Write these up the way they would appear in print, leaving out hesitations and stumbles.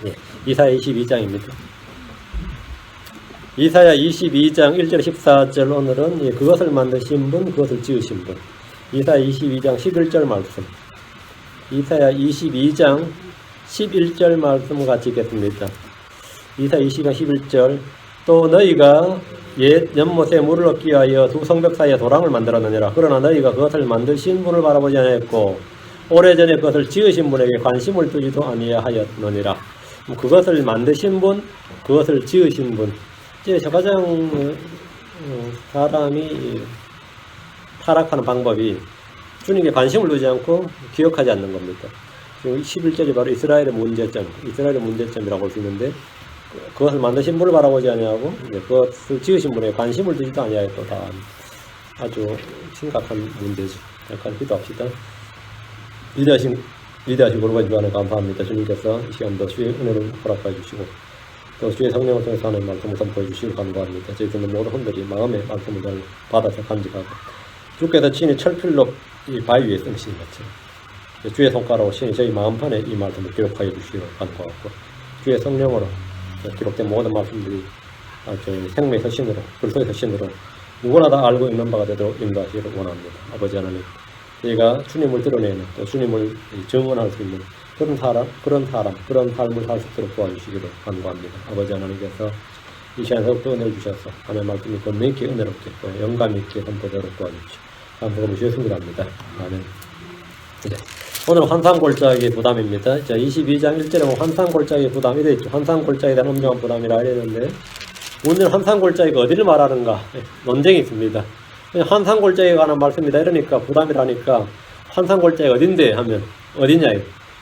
예, 이사야 22장입니다. 이사야 22장 1절 14절 오늘은 예, 그것을 만드신 분, 그것을 지으신 분. 이사야 22장 11절 말씀. 이사야 22장 11절 말씀 같이 읽겠습니다. 이사야 22장 11절 또 너희가 옛 연못에 물을 얻기 위하여 두 성벽 사이에 도랑을 만들었느니라. 그러나 너희가 그것을 만드신 분을 바라보지 않았고 오래전에 그것을 지으신 분에게 관심을 두지도 아니하였느니라. 그것을 만드신 분, 그것을 지으신 분. 이제 가장 사람이 타락하는 방법이 주님께 관심을 두지 않고 기억하지 않는 겁니다. 지금 11절이 바로 이스라엘의 문제점이라고 볼 수 있는데 그것을 만드신 분을 바라보지 아니하고 그것을 지으신 분에게 관심을 두지도 아니하였고 다 아주 심각한 문제죠. 약간 기도합시다. 위대하신 거룩한 주안에 감사합니다. 주님께서 이 시간도 주의 은혜를 허락해 주시고 또 주의 성령을 통해서 하는 말씀을 선포해 주시길 간구합니다. 저희 듣는 모든 분들이 마음의 말씀을 잘 받아서 간직하고 주께서 친히 철필로 이 바위 위에 쓰신 것처럼 주의 손가락으로 친히 저희 마음판에 이 말씀을 기록하여 주시길 간구하고 주의 성령으로 기록된 모든 말씀들이 생명의 신으로 불소의 신으로 누구나 다 알고 있는 바가 되도록 인도하시기를 원합니다. 아버지 하나님, 저희가 주님을 드러내는 또 주님을 증언할 수 있는 그런 삶을 살 수 있도록 도와주시기를 간구합니다. 아버지 하나님께서 이 시간에 또 은혜를 주셔서 하나님의 말씀이 권능 있게 은혜롭게 또 영감 있게 선포되도록 도와주시오. 감사하고 주셨습니다. 아멘. 네. 오늘 환상골짜기 부담입니다. 자, 22장 1절에 보면 환상골짜기 부담이 되어 있죠. 환상골짜기에 대한 엄정한 부담이라 이랬는데 오늘 환상골짜기가 어디를 말하는가 논쟁이 있습니다. 환상골짜기에 관한 말씀이다 이러니까 부담이라니까 환상골짜기가 어딘데 하면 어디냐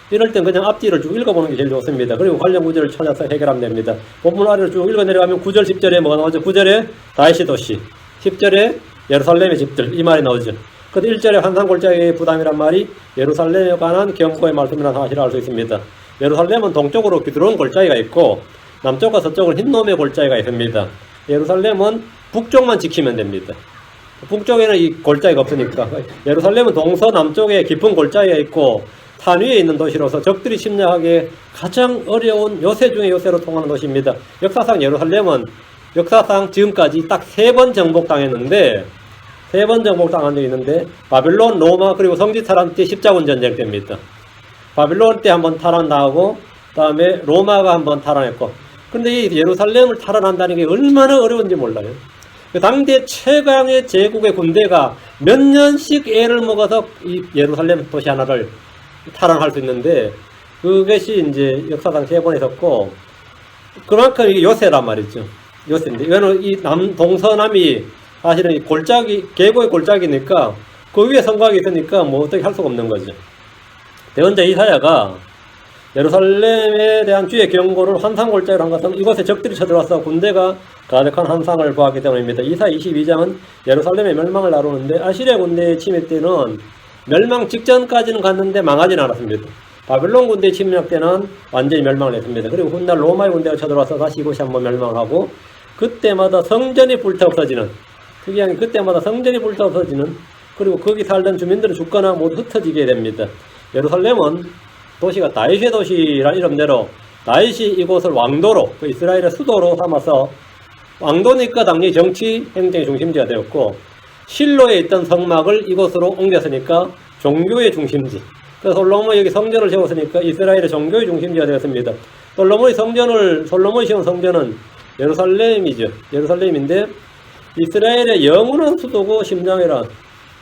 이럴 땐 그냥 앞뒤를 쭉 읽어보는 게 제일 좋습니다. 그리고 관련 구절을 찾아서 해결하면 됩니다. 본문 아래로 쭉 읽어 내려가면 9절 10절에 뭐가 나오죠? 9절에 다윗의 도시, 10절에 예루살렘의 집들 이 말이 나오죠. 근데 1절에 환상골짜기의 부담이란 말이 예루살렘에 관한 경고의 말씀이라는 사실을 알 수 있습니다. 예루살렘은 동쪽으로 들어온 골짜기가 있고 남쪽과 서쪽은 흰놈의 골짜기가 있습니다. 예루살렘은 북쪽만 지키면 됩니다. 북쪽에는 이 골짜기가 없으니까 예루살렘은 동서남쪽에 깊은 골짜기가 있고 산 위에 있는 도시로서 적들이 침략하기에 가장 어려운 요새 중에 요새로 통하는 도시입니다. 역사상 예루살렘은 지금까지 딱 3번 정복당했는데 3번 정복당한 적이 있는데 바빌론, 로마 그리고 성지 탈환 때 십자군 전쟁 때입니다. 바빌론 때 한번 탈환당하고 그 다음에 로마가 한번 탈환했고 그런데 이 예루살렘을 탈환한다는 게 얼마나 어려운지 몰라요. 당대 최강의 제국의 군대가 몇 년씩 애를 먹어서 이 예루살렘 도시 하나를 탈환할 수 있는데 그것이 이제 역사상 3번 있었고 그만큼 이게 요새란 말이죠. 요새인데 이거는 이 동서남이 사실은 이 골짜기 계곡의 골짜기니까 그 위에 성곽이 있으니까 뭐 어떻게 할 수가 없는 거죠. 대언자 이사야가 예루살렘에 대한 주의 경고를 환상골짜기로 한 것은 이곳에 적들이 쳐들어와서 군대가 가득한 환상을 보았기 때문입니다. 이사야 22장은 예루살렘의 멸망을 다루는데 아시리아 군대의 침입 때는 멸망 직전까지는 갔는데 망하지는 않았습니다. 바빌론 군대의 침략 때는 완전히 멸망을 했습니다. 그리고 훗날 로마의 군대가 쳐들어와서 다시 이곳이 한번 멸망하고 그때마다 성전이 불타 없어지는 특이한 게 그때마다 성전이 불타 없어지는 그리고 거기 살던 주민들은 죽거나 모두 흩어지게 됩니다. 예루살렘은 도시가 다윗의 도시라는 이름대로 다윗이 이곳을 왕도로 이스라엘의 수도로 삼아서 왕도니까 당연히 정치 행정의 중심지가 되었고 실로에 있던 성막을 이곳으로 옮겼으니까 종교의 중심지. 그래서 솔로몬이 여기 성전을 세웠으니까 이스라엘의 종교의 중심지가 되었습니다. 솔로몬이 세운 성전은 예루살렘인데 이스라엘의 영원한 수도고 심장이란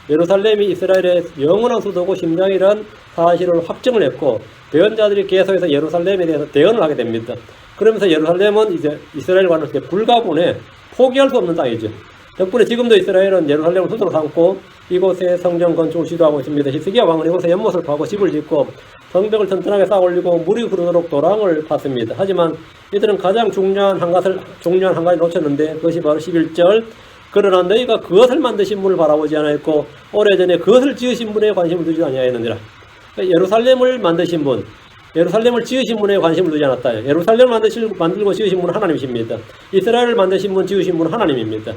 예루살렘이 이스라엘의 영원한 수도고 심장이란 사실을 확정을 했고 대언자들이 계속해서 예루살렘에 대해서 대언을 하게 됩니다. 그러면서 예루살렘은 이제 이스라엘과는 불가분에 포기할 수 없는 땅이죠. 덕분에 지금도 이스라엘은 예루살렘을 수도로 삼고 이곳에 성전 건축을 시도하고 있습니다. 히스기야 왕은 이곳에 연못을 파고 집을 짓고 성벽을 튼튼하게 쌓아 올리고 물이 흐르도록 도랑을 팠습니다. 하지만 이들은 가장 중요한 한 가지 놓쳤는데 그것이 바로 11절 그러나 너희가 그것을 만드신 분을 바라보지 않았고 오래전에 그것을 지으신 분에 관심을 두지 아니하였느니라. 예루살렘을 만드신 분, 예루살렘을 지으신 분에 관심을 두지 않았다. 예루살렘을 만들고 지으신 분은 하나님이십니다. 이스라엘을 만드신 분, 지으신 분은 하나님입니다.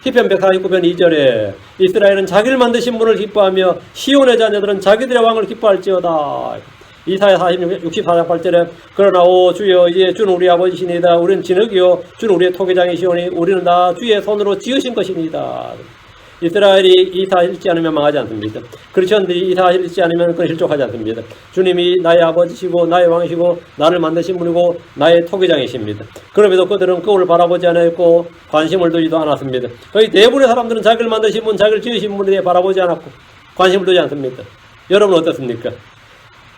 시편 149편 2절에 이스라엘은 자기를 만드신 분을 기뻐하며 시온의 자녀들은 자기들의 왕을 기뻐할지어다. 이사야 64장 8절에 그러나 오 주여 이제 주는 우리 아버지시니다. 우리는 진흙이요 주는 우리의 토기장이시오니 우리는 다 주의 손으로 지으신 것입니다. 이스라엘이 이사 읽지 않으면 망하지 않습니다. 크리스천들이 이사 읽지 않으면 그건 실족하지 않습니다. 주님이 나의 아버지시고 나의 왕이시고 나를 만드신 분이고 나의 토기장이십니다. 그럼에도 그들은 그걸 바라보지 않았고 관심을 두지도 않았습니다. 거의 대부분의 사람들은 자기를 만드신 분, 자기를 지으신 분에 대해 바라보지 않았고 관심을 두지 않습니다. 여러분 어떻습니까?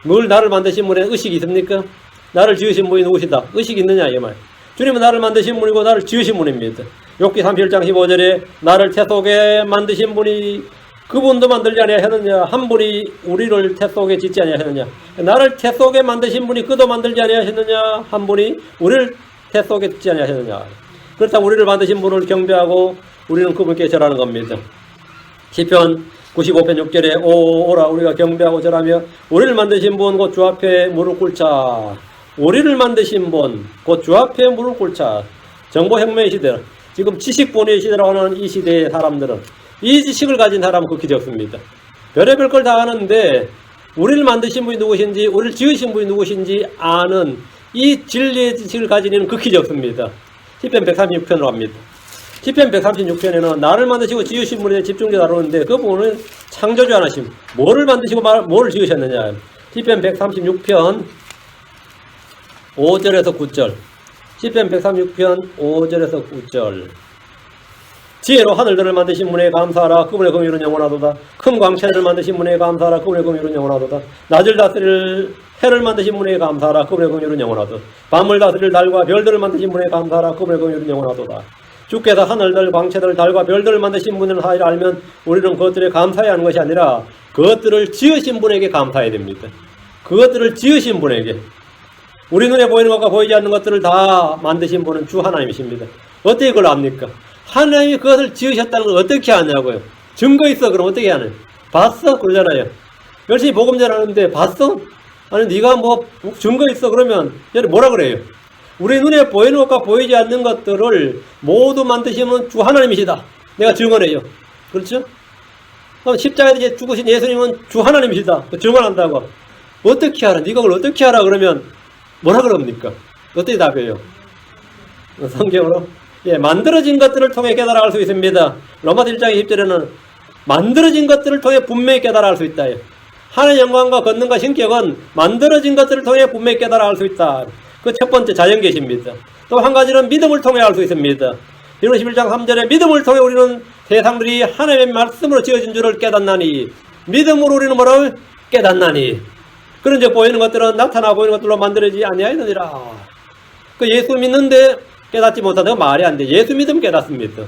늘 나를 만드신 분에 의식이 있습니까? 나를 지으신 분이 누구시다? 의식이 있느냐 이 말. 주님은 나를 만드신 분이고 나를 지으신 분입니다. 욥기 31장 15절에 나를 태 속에 만드신 분이 그분도 만들지 아니하셨느냐. 한 분이 우리를 태 속에 짓지 아니하셨느냐. 나를 태 속에 만드신 분이 그도 만들지 아니하셨느냐. 한 분이 우리를 태 속에 짓지 아니하셨느냐. 그렇다고 우리를 만드신 분을 경배하고 우리는 그분께 절하는 겁니다. 시편 95편 6절에 오라 우리가 경배하고 절하며 우리를 만드신 분 곧 주 앞에 무릎 꿇자. 우리를 만드신 분 곧 주 앞에 무릎 꿇자. 정보혁명의 시대, 지금 지식본의 시대라고 하는 이 시대의 사람들은 이 지식을 가진 사람은 극히 적습니다. 별의별 걸 다 아는데 우리를 만드신 분이 누구신지 우리를 지으신 분이 누구신지 아는 이 진리의 지식을 가진 이는 극히 적습니다. 시편 136편으로 합니다. 시편 136편에는 나를 만드시고 지으신 분에 대해 집중적으로 다루는데 그 부분은 창조주 하나심, 뭐를 만드시고 뭐를 지으셨느냐. 시편 136편 5절에서 9절. 시편 136편 5절에서 9절. 지혜로 하늘들을 만드신 분에 감사하라. 그분의 긍휼은 영원하도다. 큰 광채를 만드신 분에 감사하라. 그분의 긍휼은 영원하도다. 낮을 다스릴 해를 만드신 분에 감사하라. 그분의 긍휼은 영원하도다. 밤을 다스릴 달과 별들을 만드신 분에 감사하라. 그분의 긍휼은 영원하도다. 주께서 하늘들, 광채들, 달과 별들을 만드신 분을 하리라 알면 우리는 그것들에 감사해야 하는 것이 아니라 그것들을 지으신 분에게 감사해야 됩니다. 그것들을 지으신 분에게. 우리 눈에 보이는 것과 보이지 않는 것들을 다 만드신 분은 주 하나님이십니다. 어떻게 그걸 압니까? 하나님이 그것을 지으셨다는 걸 어떻게 아냐고요? 증거 있어? 그럼 어떻게 하나요? 봤어? 그러잖아요. 열심히 복음 전하는데 봤어? 아니 네가 뭐 증거 있어? 그러면 뭐라 그래요? 우리 눈에 보이는 것과 보이지 않는 것들을 모두 만드시면 주 하나님이시다. 내가 증언해요. 그렇죠? 그럼 십자가에 죽으신 예수님은 주 하나님이시다. 증언한다고. 어떻게 알아? 네가 그걸 어떻게 알아? 그러면 뭐라 그럽니까? 어떻게 답해요? 성경으로? 예, 만들어진 것들을 통해 깨달아 알 수 있습니다. 로마서 1장 20절에는 만들어진 것들을 통해 분명히 깨달아 알 수 있다. 하나님의 영광과 권능과 신격은 만들어진 것들을 통해 분명히 깨달아 알 수 있다. 그 첫 번째 자연계시입니다. 또 한 가지는 믿음을 통해 알 수 있습니다. 빌립보 11장 3절에 믿음을 통해 우리는 세상들이 하나님의 말씀으로 지어진 줄을 깨닫나니 믿음으로 우리는 뭐를 깨닫나니 그런 즉 보이는 것들은 나타나 보이는 것들로 만들어지지 아니하였느니라. 그 예수 믿는데 깨닫지 못하다가 말이 안 돼. 예수 믿으면 깨닫습니다.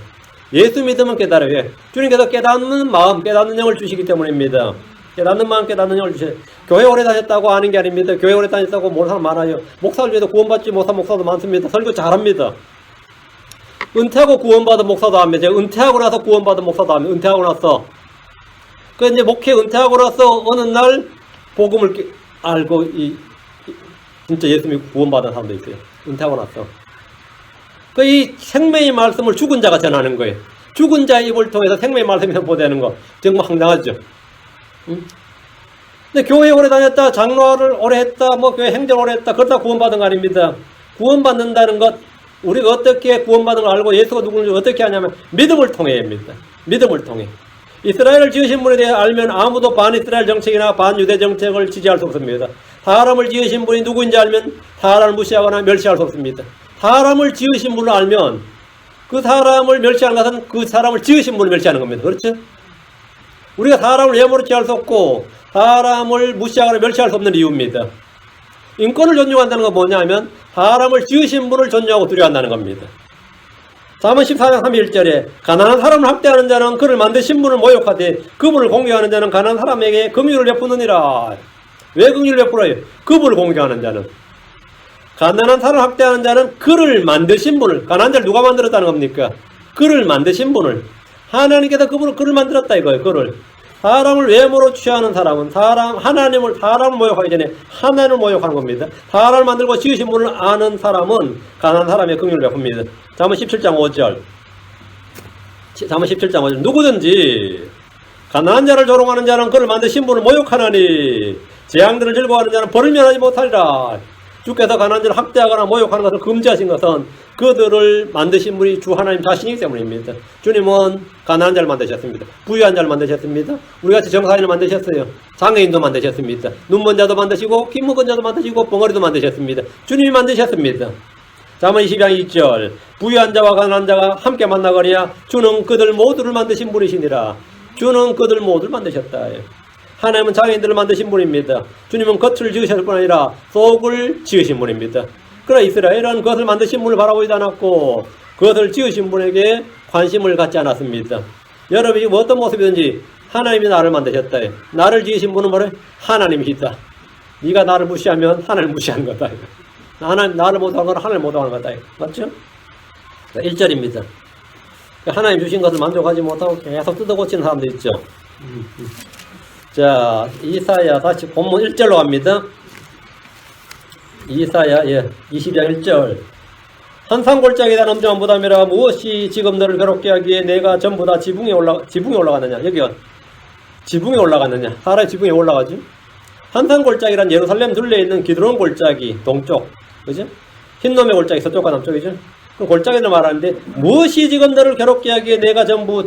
예수 믿으면 깨달아요. 주님께서 깨닫는 마음, 깨닫는 영을 주시기 때문입니다. 깨닫는 마음, 깨닫는 영을 주셔요. 교회 오래 다녔다고 아는 게 아닙니다. 교회 오래 다녔다고 모르는 사람 많아요. 목사를 위해서 구원받지 못한 목사도 많습니다. 설교 잘합니다. 은퇴하고 구원받은 목사도 합니다. 제가 은퇴하고 나서 구원받은 목사도 합니다. 은퇴하고 나서. 그 이제 목회 은퇴하고 나서 어느 날 복음을 알고 진짜 예수님이 구원받은 사람도 있어요. 은퇴하고 나서. 그 이 생명의 말씀을 죽은 자가 전하는 거예요. 죽은 자의 입을 통해서 생명의 말씀이 선포되는 거 정말 황당하죠. 근데 교회 오래 다녔다, 장로를 오래 했다, 뭐 교회 행정 오래 했다, 그렇다 구원받은 거 아닙니다. 구원받는다는 것, 우리가 어떻게 구원받은 걸 알고 예수가 누구인지 어떻게 하냐면 믿음을 통해입니다. 믿음을 통해. 이스라엘을 지으신 분에 대해 알면 아무도 반이스라엘 정책이나 반유대 정책을 지지할 수 없습니다. 사람을 지으신 분이 누구인지 알면 사람을 무시하거나 멸시할 수 없습니다. 사람을 지으신 분을 알면 그 사람을 멸시하는 것은 그 사람을 지으신 분을 멸시하는 겁니다. 그렇죠? 우리가 사람을 예물로 취할 수 없고 사람을 무시하거나 멸시할 수 없는 이유입니다. 인권을 존중한다는 건 뭐냐면 사람을 지으신 분을 존중하고 두려워한다는 겁니다. 잠언 14장 31절에 가난한 사람을 학대하는 자는 그를 만드신 분을 모욕하되 그분을 공경하는 자는 가난한 사람에게 긍휼을 베푸느니라. 왜 긍휼을 베풀어요? 그분을 공경하는 자는. 가난한 사람을 학대하는 자는 그를 만드신 분을, 가난한 자를 누가 만들었다는 겁니까? 그를 만드신 분을, 하나님께서 그를 만들었다 이거예요. 그를. 사람을 외모로 취하는 사람은 사람을 모욕하기 전에 하나님을 모욕하는 겁니다. 사람을 만들고 지으신 분을 아는 사람은 가난한 사람의 긍휼을 베풉니다. 잠언 17장 5절. 잠언 17장 5절. 누구든지 가난한 자를 조롱하는 자는 그를 만드신 분을 모욕하나니 재앙들을 즐거워하는 자는 벌을 면하지 못하리라. 주께서 가난한 자를 학대하거나 모욕하는 것을 금지하신 것은 그들을 만드신 분이 주 하나님 자신이기 때문입니다. 주님은 가난한 자를 만드셨습니다. 부유한 자를 만드셨습니다. 우리같이 정사인을 만드셨어요. 장애인도 만드셨습니다. 눈먼 자도 만드시고 귀 먹은 자도 만드시고 벙어리도 만드셨습니다. 주님이 만드셨습니다. 잠언 20장 2절 부유한 자와 가난한 자가 함께 만나거니와 주는 그들 모두를 만드신 분이시니라. 주는 그들 모두를 만드셨다. 하나님은 장애인들을 만드신 분입니다. 주님은 겉을 지으실 뿐 아니라 속을 지으신 분입니다. 그러나 이스라엘은 그것을 만드신 분을 바라보지 않았고 그것을 지으신 분에게 관심을 갖지 않았습니다. 여러분이 어떤 모습이든지 하나님이 나를 만드셨다. 나를 지으신 분은 뭐래? 하나님이시다. 네가 나를 무시하면 하나님을 무시하는 거다. 하나님 나를 못하는 건 하나님을 못하는 거다. 맞죠? 1절입니다. 하나님 주신 것을 만족하지 못하고 계속 뜯어고치는 사람도 있죠. 자, 이사야 다시 본문 1절로 갑니다. 이사야 20장 1절 한산골짜기에 대한 엄정한 부담이라 무엇이 지금 너를 괴롭게 하기에 내가 전부 다 지붕에 올라갔느냐. 여기가 지붕에 올라갔느냐. 사람이 지붕에 올라가지. 한산골짜기란 예루살렘 둘레에 있는 기드론 골짜기 동쪽, 그죠? 흰놈의 골짜기 서쪽과 남쪽이죠. 그 골짜기를 말하는데 무엇이 지금 너를 괴롭게 하기에 내가 전부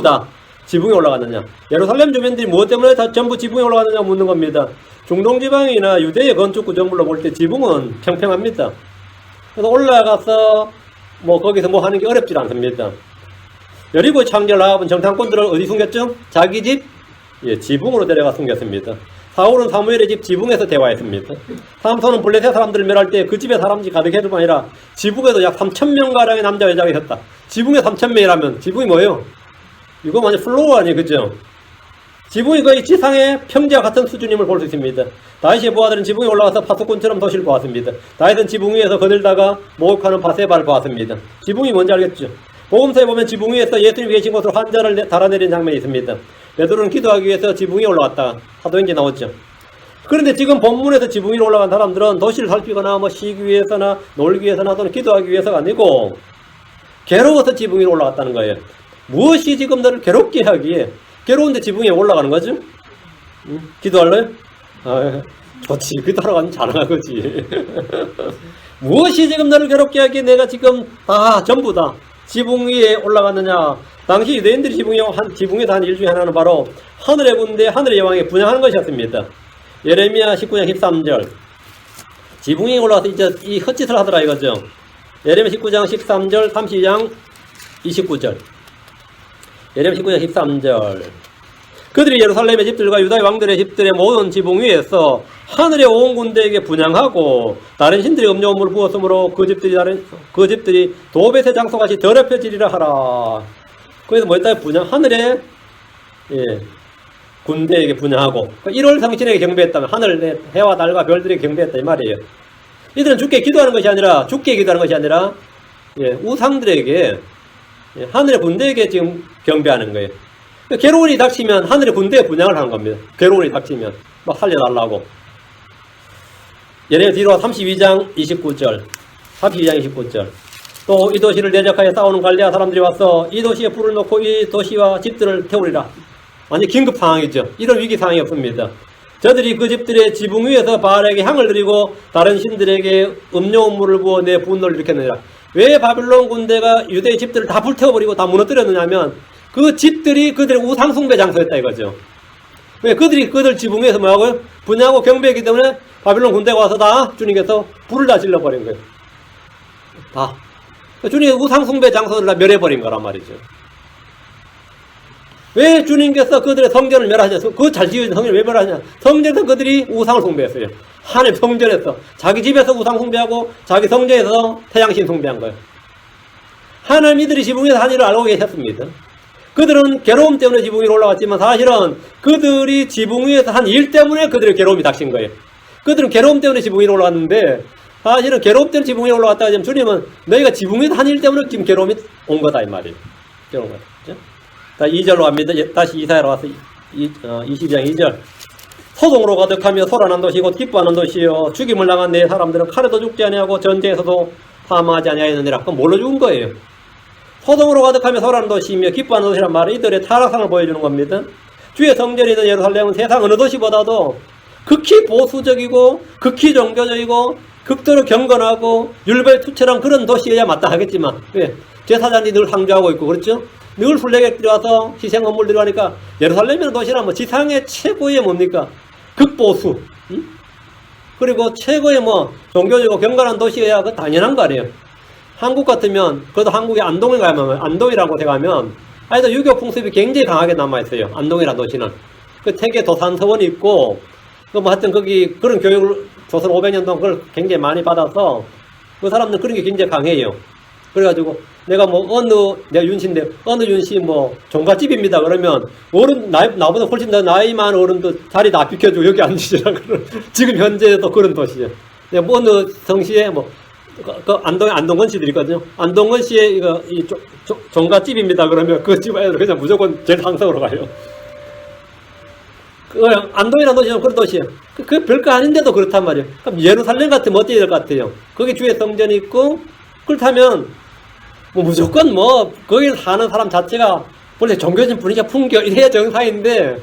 다 지붕에 올라갔느냐. 예루살렘 주민들이 무엇 때문에 다 전부 지붕에 올라갔느냐 묻는 겁니다. 중동지방이나 유대의 건축 구조물로 볼 때 지붕은 평평합니다. 그래서 올라가서 거기서 하는 게 어렵지 않습니다. 여리고 창절 라합은 정탐꾼들을 어디 숨겼죠? 자기 집 지붕으로 데려가 숨겼습니다. 사울은 사무엘의 집 지붕에서 대화했습니다. 삼손은 블레셋 사람들을 멸할 때 그 집에 사람들이 가득해질 뿐 아니라 지붕에도 약 3,000명가량의 남자 여자가 있었다. 지붕에 3,000명이라면 지붕이 뭐예요? 이거 완전 플로어 아니에요, 그죠? 지붕이 거의 지상의 평지와 같은 수준임을 볼 수 있습니다. 다윗의 부하들은 지붕에 올라가서 파수꾼처럼 도시를 보았습니다. 다윗은 지붕 위에서 거들다가 목욕하는 바세바를 보았습니다. 지붕이 뭔지 알겠죠? 복음서에 보면 지붕 위에서 예수님이 계신 곳으로 환자를 달아내린 장면이 있습니다. 베드로는 기도하기 위해서 지붕 위에 올라왔다. 사도행전에 나오죠. 그런데 지금 본문에서 지붕 위로 올라간 사람들은 도시를 살피거나 쉬기 위해서나 놀기 위해서나 또는 기도하기 위해서가 아니고 괴로워서 지붕 위로 올라갔다는 거예요. 무엇이 지금 너를 괴롭게 하기에 괴로운데 지붕에 올라가는 거죠? 기도할래요? 좋지. 기도하러 가면 자랑한 거지. 무엇이 지금 너를 괴롭게 하기에 내가 지금 전부 다 지붕 위에 올라갔느냐. 당시 유대인들이 지붕에서 한 일 중에 하나는 바로 하늘의 군대, 하늘의 여왕에 분양하는 것이었습니다. 예레미야 19장 13절 지붕 위에 올라가서 이제 이 헛짓을 하더라 이거죠. 예레미야 19장 13절 32장 29절 예레미야 19장 13절 그들이 예루살렘의 집들과 유다의 왕들의 집들의 모든 지붕 위에서 하늘의 온 군대에게 분향하고 다른 신들의 음료물을 부었으므로 그 집들이 도벳의 장소같이 더럽혀지리라 하라. 그래서 뭐였다? 하늘의 군대에게 분향하고 1월 성신에게 경배했다면 하늘 해와 달과 별들에게 경배했다 이 말이에요. 이들은 주께 기도하는 것이 아니라 우상들에게 하늘의 군대에게 지금 경배하는 거예요. 괴로운 일이 닥치면 하늘의 군대에 분향을 하는 겁니다. 괴로운 일이 닥치면 막 살려달라고. 예레미야 뒤로 32장 29절 또 이 도시를 대적하여 싸우는 갈레아 사람들이 와서 이 도시에 불을 놓고 이 도시와 집들을 태우리라. 완전 긴급 상황이죠. 이런 위기 상황이 없습니다. 저들이 그 집들의 지붕 위에서 바알에게 향을 드리고 다른 신들에게 음료물을 부어 내 분노를 일으켰느니라. 왜 바빌론 군대가 유대의 집들을 다 불태워버리고 다 무너뜨렸느냐면 그 집들이 그들의 우상숭배 장소였다 이거죠. 왜 그들 지붕 위에서 뭐하고요? 분야하고 경배했기 때문에 바빌론 군대가 와서 다 주님께서 불을 다 질러버린 거예요. 다. 주님의 우상숭배 장소를 다 멸해버린 거란 말이죠. 왜 주님께서 그들의 성전을 멸하셔서 그 잘 지어진 성전을 왜 멸하냐? 성전에서 그들이 우상을 숭배했어요. 하나님 성전에서 자기 집에서 우상 숭배하고 자기 성전에서 태양신 숭배한 거예요. 하나님 이들이 지붕 위에서 한 일을 알고 계셨습니다. 그들은 괴로움 때문에 지붕 위로 올라갔지만 사실은 그들이 지붕 위에서 한 일 때문에 그들의 괴로움이 닥친 거예요. 그들은 괴로움 때문에 지붕 위로 올라갔는데 사실은 괴로움 때문에 지붕 위로 올라갔다가 지금 주님은 너희가 지붕 위에서 한 일 때문에 지금 괴로움이 온 거다 이 말이에요. 괴로운 거다. 그렇죠? 2절로 갑니다. 다시 이사야로 와서 22장 2절 소동으로 가득하며 소란한 도시 곧 기뻐하는 도시여 죽임을 당한 내 사람들은 칼에도 죽지 아니하고 전쟁에서도 파마하지 아니하였느니라. 그럼 뭘로 죽은 거예요? 소동으로 가득하며 소란한 도시이며 기뻐하는 도시란 말은 이들의 타락상을 보여주는 겁니다. 주의 성전이 있는 예루살렘은 세상 어느 도시보다도 극히 보수적이고 극히 종교적이고 극도로 경건하고 율법에 투철한 그런 도시여야 마땅하겠지만 왜? 제사장이 늘 상주하고 있고 그렇죠? 늘 순례객들이 와서 희생 건물들이 가니까 예루살렘이라는 도시는 뭐 지상의 최고의 뭡니까? 극보수 그리고 최고의 뭐 종교적이고 경건한 도시여야 그 당연한 거 아니에요. 한국 같으면 그래도 한국의 안동에 가면 안동이라는 곳에 가면 아직도 유교 풍습이 굉장히 강하게 남아있어요. 안동이라는 도시는 그 세계 도산서원이 있고 그 뭐 하여튼 거기 그런 교육을 조선 500년 동안 그걸 굉장히 많이 받아서 그 사람들 그런 게 굉장히 강해요. 그래가지고 내가 뭐 내가 윤씨인데 어느 윤씨 뭐 종갓집입니다 그러면 어른 나보다 훨씬 더 나이 많은 어른도 자리 다 비켜주고 여기 앉으시라 그런 지금 현재도 그런 도시예요. 내가 뭐 어느 성시에 뭐 그 안동건 씨들이 있거든요. 안동건 씨의 이거 종갓집입니다 그러면 그 집 애들 그냥 무조건 제일 상성으로 가요. 안동이라는 도시는 그런 도시예요. 그 별거 아닌데도 그렇단 말이에요. 그럼 예루살렘 같으면 어떻게 될 것 같아요? 거기 주의 성전이 있고 그렇다면 뭐 무조건 뭐 거기 사는 사람 자체가 원래 종교적인 분위기가 풍겨 이래야 정상인데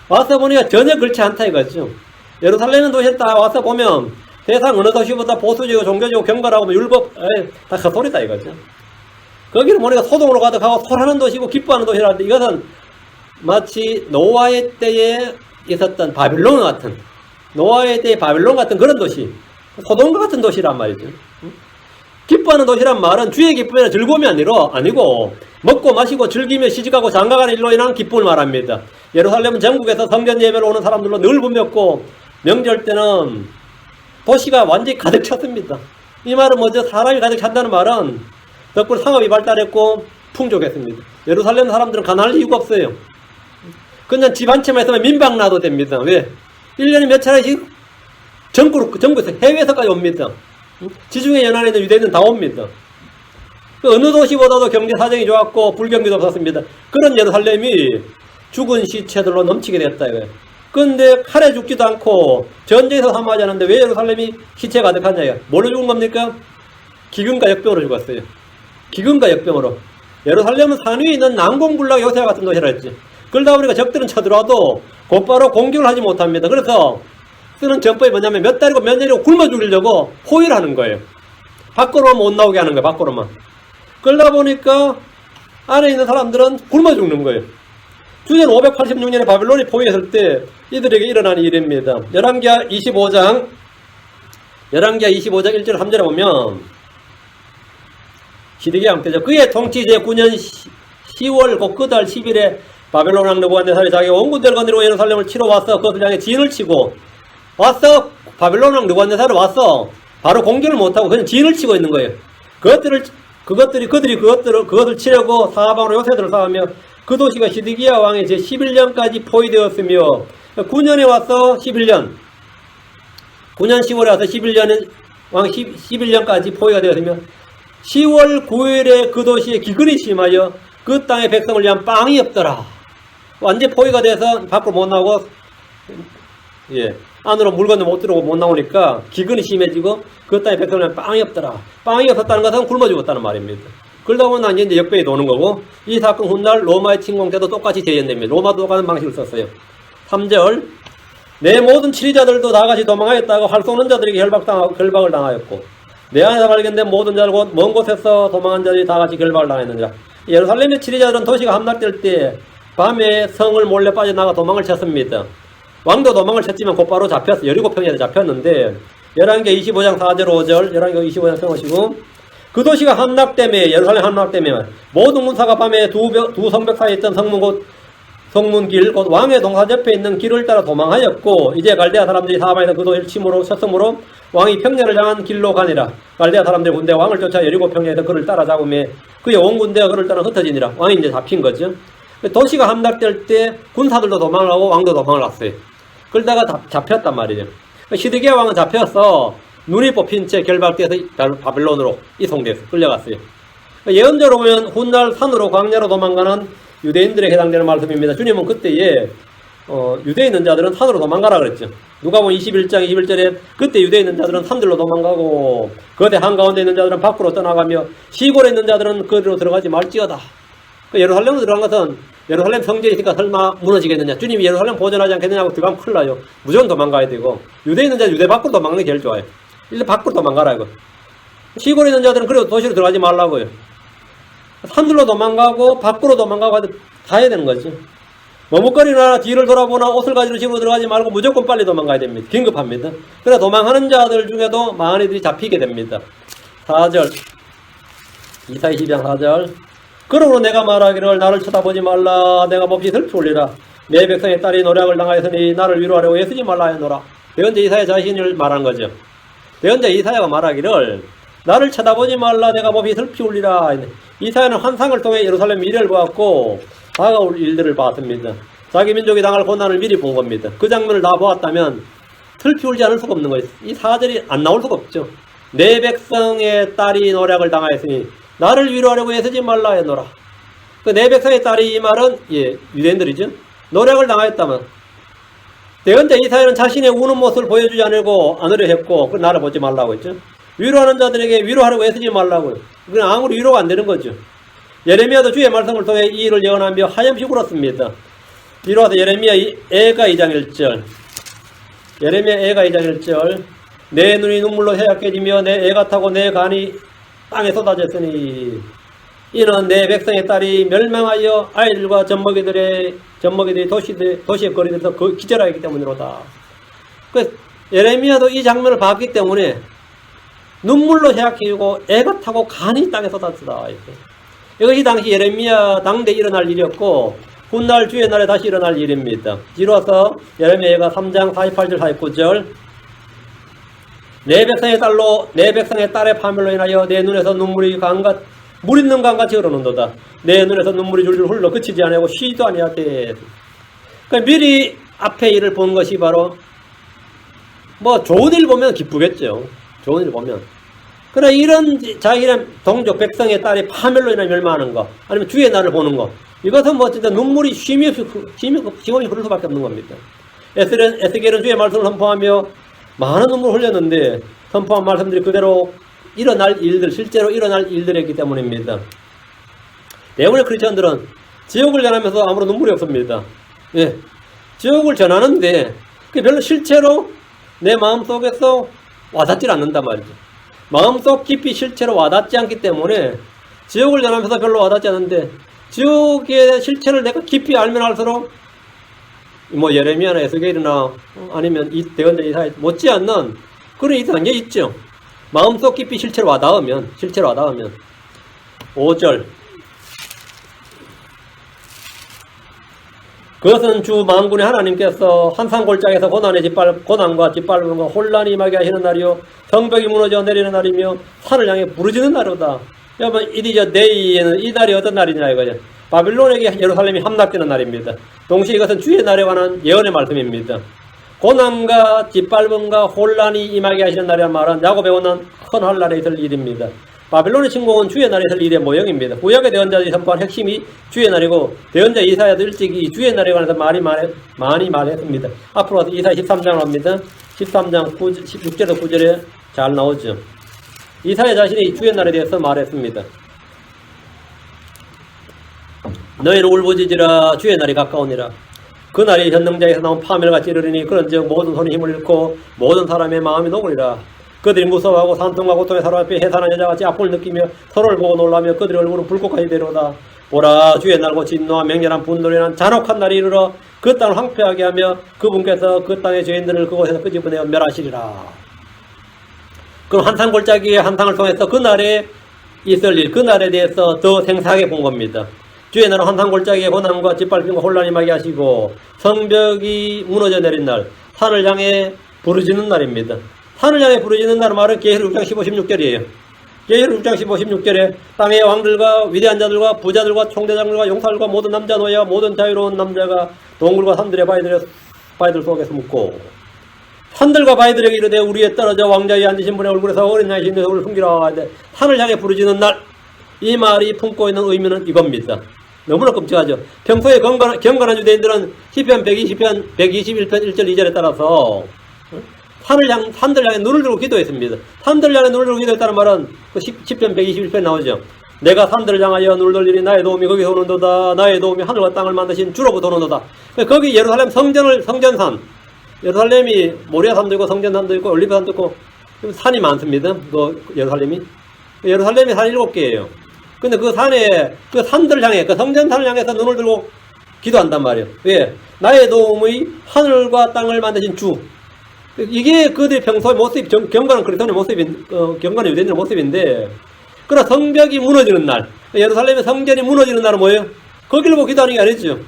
와서 보니까 전혀 그렇지 않다 이거죠. 예루살렘은 도시에 딱 와서 보면 세상 어느 도시보다 보수적이고 종교적이고 경건하고 뭐 율법 다 헛소리다 이거죠. 거기는 보니까 소동으로 가득하고 소란하는 도시고 기뻐하는 도시라는데 이것은 마치 노아의 때에 있었던 바빌론 같은 노아의 때의 바빌론 같은 그런 도시 소돔과 같은 도시란 말이죠. 기뻐하는 도시란 말은 주의 기쁨이나 즐거움이 아니고 먹고 마시고 즐기며 시집가고 장가가는 일로 인한 기쁨을 말합니다. 예루살렘은 전국에서 성전 예배를 오는 사람들로 늘 붐볐고 명절 때는 도시가 완전히 가득 찼습니다. 이 말은 뭐죠? 사람이 가득 찼다는 말은 덕분에 상업이 발달했고 풍족했습니다. 예루살렘 사람들은 가난할 이유가 없어요. 그냥 집 한 채만 있으면 민박 나도 됩니다. 왜? 1년에 몇 차례씩 전국에서 해외에서까지 옵니다. 지중해 연안에 있는 유대인은 다 옵니다. 그 어느 도시보다도 경제 사정이 좋았고 불경기도 없었습니다. 그런 예루살렘이 죽은 시체들로 넘치게 됐다 이거예요. 그런데 칼에 죽지도 않고 전쟁에서 사망하지 않았는데 왜 예루살렘이 시체가 가득하냐. 뭘로 죽은 겁니까? 기근과 역병으로 죽었어요. 기근과 역병으로. 예루살렘은 산 위에 있는 난공불락 요새와 같은 도시라 했지. 그러다 보니까 적들은 쳐들어와도 곧바로 공격을 하지 못합니다. 그래서 쓰는 전법이 뭐냐면 몇 달이고 몇 년이고 굶어 죽이려고 포위를 하는 거예요. 밖으로만 못 나오게 하는 거예요. 밖으로만. 그러다 보니까 안에 있는 사람들은 굶어 죽는 거예요. 주전 586년에 바빌론이 포위했을 때 이들에게 일어난 일입니다. 열왕기하 25장 1절 3절에 보면 시드기야 왕 때죠. 그의 통치 제9년 10월 곧 그 달 10일에 바벨론 왕 느부갓네살이 자기 온 군대를 건드리고 예루살렘을 치러 와서 그것을 향해 진을 치고 와서 바벨론 왕 느부갓네살이 와서 바로 공격을 못하고 그냥 진을 치고 있는 거예요. 그것을 치려고 사방으로 요새들을 쌓으며 그 도시가 시드기야 왕의 제11년까지 포위되었으며 9년에 와서 11년 9년 10월에 와서 11년 왕 11년까지 포위가 되었으며 10월 9일에 그 도시에 기근이 심하여 그 땅의 백성을 위한 빵이 없더라. 완전 포위가 돼서 밖으로 못 나오고 안으로 물건도 못 들어오고 못 나오니까 기근이 심해지고 그 땅의 백성을 위한 빵이 없더라. 빵이 없었다는 것은 굶어 죽었다는 말입니다. 그러다 보면 이제 역병이 도는 거고 이 사건 훗날 로마의 침공 때도 똑같이 재현됩니다. 로마도 똑같은 방식을 썼어요. 3절 내 모든 치리자들도 다 같이 도망하였다고 활 쏘는 자들에게 결박을 당하였고 내 안에서 발견된 모든 자들 곧 먼 곳에서 도망한 자들이 다 같이 결박을 당했느니라. 예루살렘의 치리자들은 도시가 함락될 때 밤에 성을 몰래 빠져나가 도망을 쳤습니다. 왕도 도망을 쳤지만 곧바로 잡혔어요. 여리고 평야에 잡혔는데 열왕기하 25장 4절 5절 열왕기하 25장 써보시고 그 도시가 함락되매 예루살렘 함락되매 모든 군사가 밤에 두 성벽 사이에 있던 성문길 곧 왕의 동산 옆에 있는 길을 따라 도망하였고 이제 갈대아 사람들이 사방에서 그 도시를 쳤으므로 왕이 평야를 향한 길로 가니라. 갈대아 사람들의 군대가 왕을 쫓아 여리고 평야에서 그를 따라잡으며 그의 온 군대가 그를 따라 흩어지니라. 왕이 이제 잡힌 거죠. 도시가 함락될 때 군사들도 도망을 하고 왕도 도망을 갔어요. 그러다가 잡혔단 말이죠. 시드기야 왕은 잡혀서 눈이 뽑힌 채 결박돼서 바빌론으로 이송돼서 끌려갔어요. 예언적으로 보면 훗날 산으로 광야로 도망가는 유대인들에 해당되는 말씀입니다. 주님은 그때에 유대에 있는 자들은 산으로 도망가라 그랬죠. 누가복음 21장 21절에 그때 유대에 있는 자들은 산들로 도망가고 거대 한가운데 있는 자들은 밖으로 떠나가며 시골에 있는 자들은 그리로 들어가지 말지어다. 그 예루살렘으로 들어간 것은 예루살렘 성전이 있으니까 설마 무너지겠느냐. 주님이 예루살렘 보존하지 않겠느냐고 들어가면 큰일 나요. 무조건 도망가야 되고. 유대에 있는 자는 유대 밖으로 도망가는 게 제일 좋아요. 일단 밖으로 도망가라 이거. 시골에 있는 자들은 그래도 도시로 들어가지 말라고요. 산들로 도망가고 밖으로 도망가고 다 해야 되는 거지. 머뭇거리나 뒤를 돌아보나 옷을 가지고 집으로 들어가지 말고 무조건 빨리 도망가야 됩니다. 긴급합니다. 그러나 도망하는 자들 중에도 많은 이들이 잡히게 됩니다. 4절 이사야 12장 4절 그러므로 내가 말하기를 나를 쳐다보지 말라 내가 몹시 슬피 울리라 내 백성의 딸이 노략을 당하였으니 나를 위로하려고 애쓰지 말라 하노라. 대언자 이사야 자신을 말한 거죠. 대언자 이사야가 말하기를 나를 쳐다보지 말라 내가 몹시 슬피 울리라. 이사야는 환상을 통해 예루살렘 미래를 보았고 다가올 일들을 봤습니다. 자기 민족이 당할 고난을 미리 본 겁니다. 그 장면을 다 보았다면 슬피 울지 않을 수가 없는 거예요. 이 4절이 안 나올 수가 없죠. 내 백성의 딸이 노략을 당하였으니 나를 위로하려고 애쓰지 말라 했노라. 그 내 백성의 딸이 이 말은 유대인들이죠. 노략을 당하였다면 대언자 이사야는 자신의 우는 모습을 보여주지 않으려 했고 그 나를 보지 말라고 했죠. 위로하는 자들에게 위로하려고 애쓰지 말라고요. 그건 아무리 위로가 안 되는 거죠. 예레미야도 주의 말씀을 통해 이 일을 예언하며 하염시 울었습니다. 이로와서 예레미야 애가 2장 1절 예레미야 애가 2장 1절 내 눈이 눈물로 해약해지며 내 애가 타고 내 간이 땅에 쏟아졌으니 이는 내 백성의 딸이 멸망하여 아이들과 젖먹이들이 도시의 거리들에서 기절하기 때문이로다. 그 예레미야도 이 장면을 봤기 때문에 눈물로 해약해지고 애가 타고 간이 땅에 쏟아졌다. 이것이 당시 예레미야 당대에 일어날 일이었고 훗날 주의 날에 다시 일어날 일입니다. 이로써 예레미야가 3장 48절 49절 내 백성의 딸의 파멸로 인하여 내 눈에서 눈물이 물 있는 강같이 흐르는도다. 내 눈에서 눈물이 줄줄 흘러 그치지 아니하고 쉬지도 아니하되. 그러니까 미리 앞에 일을 본 것이 바로 좋은 일 보면 기쁘겠죠. 좋은 일 보면. 그러나 이런 자기네 동족 백성의 딸이 파멸로 인해 멸망하는 거 아니면 주의 날을 보는 거 이것은 진짜 눈물이 쉼이 없이 흐를 수밖에 없는 겁니다. 에스겔은 주의 말씀을 선포하며 많은 눈물을 흘렸는데 선포한 말씀들이 그대로 실제로 일어날 일들이기 때문입니다. 대부분의 크리스천들은 지옥을 전하면서 아무런 눈물이 없습니다. 지옥을 전하는데 그게 별로 실제로 내 마음속에서 와닿질 않는단 말이죠. 마음속 깊이 실체로 와닿지 않기 때문에 지옥을 전하면서 별로 와닿지 않는데 지옥의 실체를 내가 깊이 알면 알수록 예레미야나 에스겔이나 아니면 이 대언자 이사야 못지않는 그런 이상한 게 있죠. 마음속 깊이 실체로 와닿으면 5절 그것은 주 만군의 하나님께서 한산골짜기에서 고난과 짓밟음과 혼란이 임하게 하시는 날이요 성벽이 무너져 내리는 날이며 산을 향해 부르짖는 날이다. 여러분 이디저 데이에는 이 날이 어떤 날이냐 이거죠. 바빌론에게 예루살렘이 함락되는 날입니다. 동시에 이것은 주의 날에 관한 예언의 말씀입니다. 고난과 짓밟음과 혼란이 임하게 하시는 날이란 말은 야곱에 오는 큰 환란에 있을 일입니다. 바빌론의 침공은 주의 날에 있을 일의 모형입니다. 구약의 대언자들이 선포한 핵심이 주의 날이고 대언자 이사야도 일찍이 주의 날에 관해서 많이 말했습니다. 앞으로 와서 이사야 13장을 합니다. 13장 6절에서 9절에 잘 나오죠. 이사야 자신이 주의 날에 대해서 말했습니다. 너희를 울부짖으라 주의 날이 가까우니라. 그 날이 전능자에서 나온 파멸같이 이르리니 그런즉 모든 손이 힘을 잃고 모든 사람의 마음이 녹으리라. 그들이 무서워하고 산통과 고통에 사로잡혀 해산한 여자같이 아픔을 느끼며 서로를 보고 놀라며 그들의 얼굴은 불꽃같이 되려오다. 보라 주의 날고 진노와 맹렬한 분노로 인한 잔혹한 날이 이르러 그 땅을 황폐하게 하며 그분께서 그 땅의 죄인들을 그곳에서 끄집어내어 멸하시리라. 그럼 한산골짜기의 한상을 통해서 그 날에 있을 일, 그 날에 대해서 더 생생하게 본 겁니다. 주의 날은 한산골짜기의 고난과 짓밟힘과 혼란이 임하게 하시고 성벽이 무너져 내린 날, 산을 향해 부르짖는 날입니다. 산을 향해 부르짖는 날은 말은 계시록 6장 15, 16절이에요. 계시록 6장 15, 16절에 땅의 왕들과 위대한 자들과 부자들과 총대장들과 용사들과 모든 남자 노예와 모든 자유로운 남자가 동굴과 산들의 바위들 속에서 묻고 산들과 바위들에게 이르되 우리에 떨어져 왕자에 앉으신 분의 얼굴에서 어린 양의 신의 얼굴을 숨기라 하되 산을 향해 부르짖는 날, 이 말이 품고 있는 의미는 이겁니다. 너무나 끔찍하죠. 평소에 경건한 유대인들은 시편 121편 1절 2절에 따라서 산들 향해 눈을 들고 기도했습니다. 산들 향해 눈을 들고 기도했다는 말은 그 시편 121편에 나오죠. 내가 산들을 향하여 눈을 돌리니 나의 도움이 거기서 오는도다. 나의 도움이 하늘과 땅을 만드신 주로부터 오는도다. 거기 예루살렘 성전산, 예루살렘이 모리아산도 있고 성전산도 있고 올리브산도 있고 산이 많습니다. 그 예루살렘이 산 7개예요. 근데 그 산에 그 산들을 향해 그 성전산을 향해서 눈을 들고 기도한단 말이에요. 왜? 나의 도움의 하늘과 땅을 만드신 주. 이게 그들의 평소의 모습, 경건한 그리스도인의 모습인, 경건한 유대인의 모습인데, 그러나 성벽이 무너지는 날, 예루살렘의 성전이 무너지는 날은 뭐예요? 거기를 보고 기도하는 게 아니죠.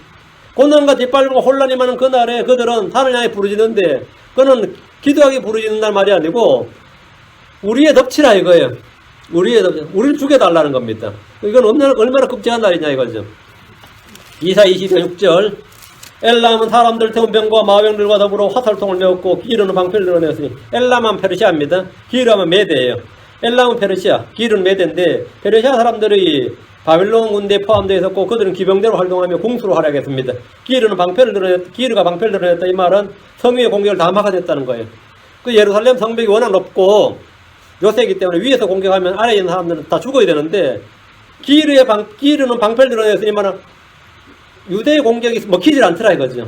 고난과 뒷발과 혼란이 많은 그날에 그들은 산을 향해 부르짖는데, 그는 기도하기 부르짖는 날 말이 아니고, 우리의 덮치라 이거예요. 우리를 죽여달라는 겁니다. 이건 얼마나 급제한 날이냐 이거죠. 이사 26절, 엘람은 사람들 태운 병과 마병들과 더불어 화살통을 메웠고 기르는 방패를 드러냈으니, 엘람은 페르시아입니다. 기르하면 메대예요. 엘람은 페르시아, 기르는 메대인데 페르시아 사람들이 바빌론 군대에 포함되어 있었고 그들은 기병대로 활동하며 궁수로 활약했습니다. 기르가 방패를 드러냈다. 이 말은 성위의 공격을 다 막아냈다는 거예요. 그 예루살렘 성벽이 워낙 높고 요새이기 때문에 위에서 공격하면 아래에 있는 사람들은 다 죽어야 되는데, 기르는 방패를 드러냈으니 말은 유대의 공격이 먹히질 않더라 이거죠.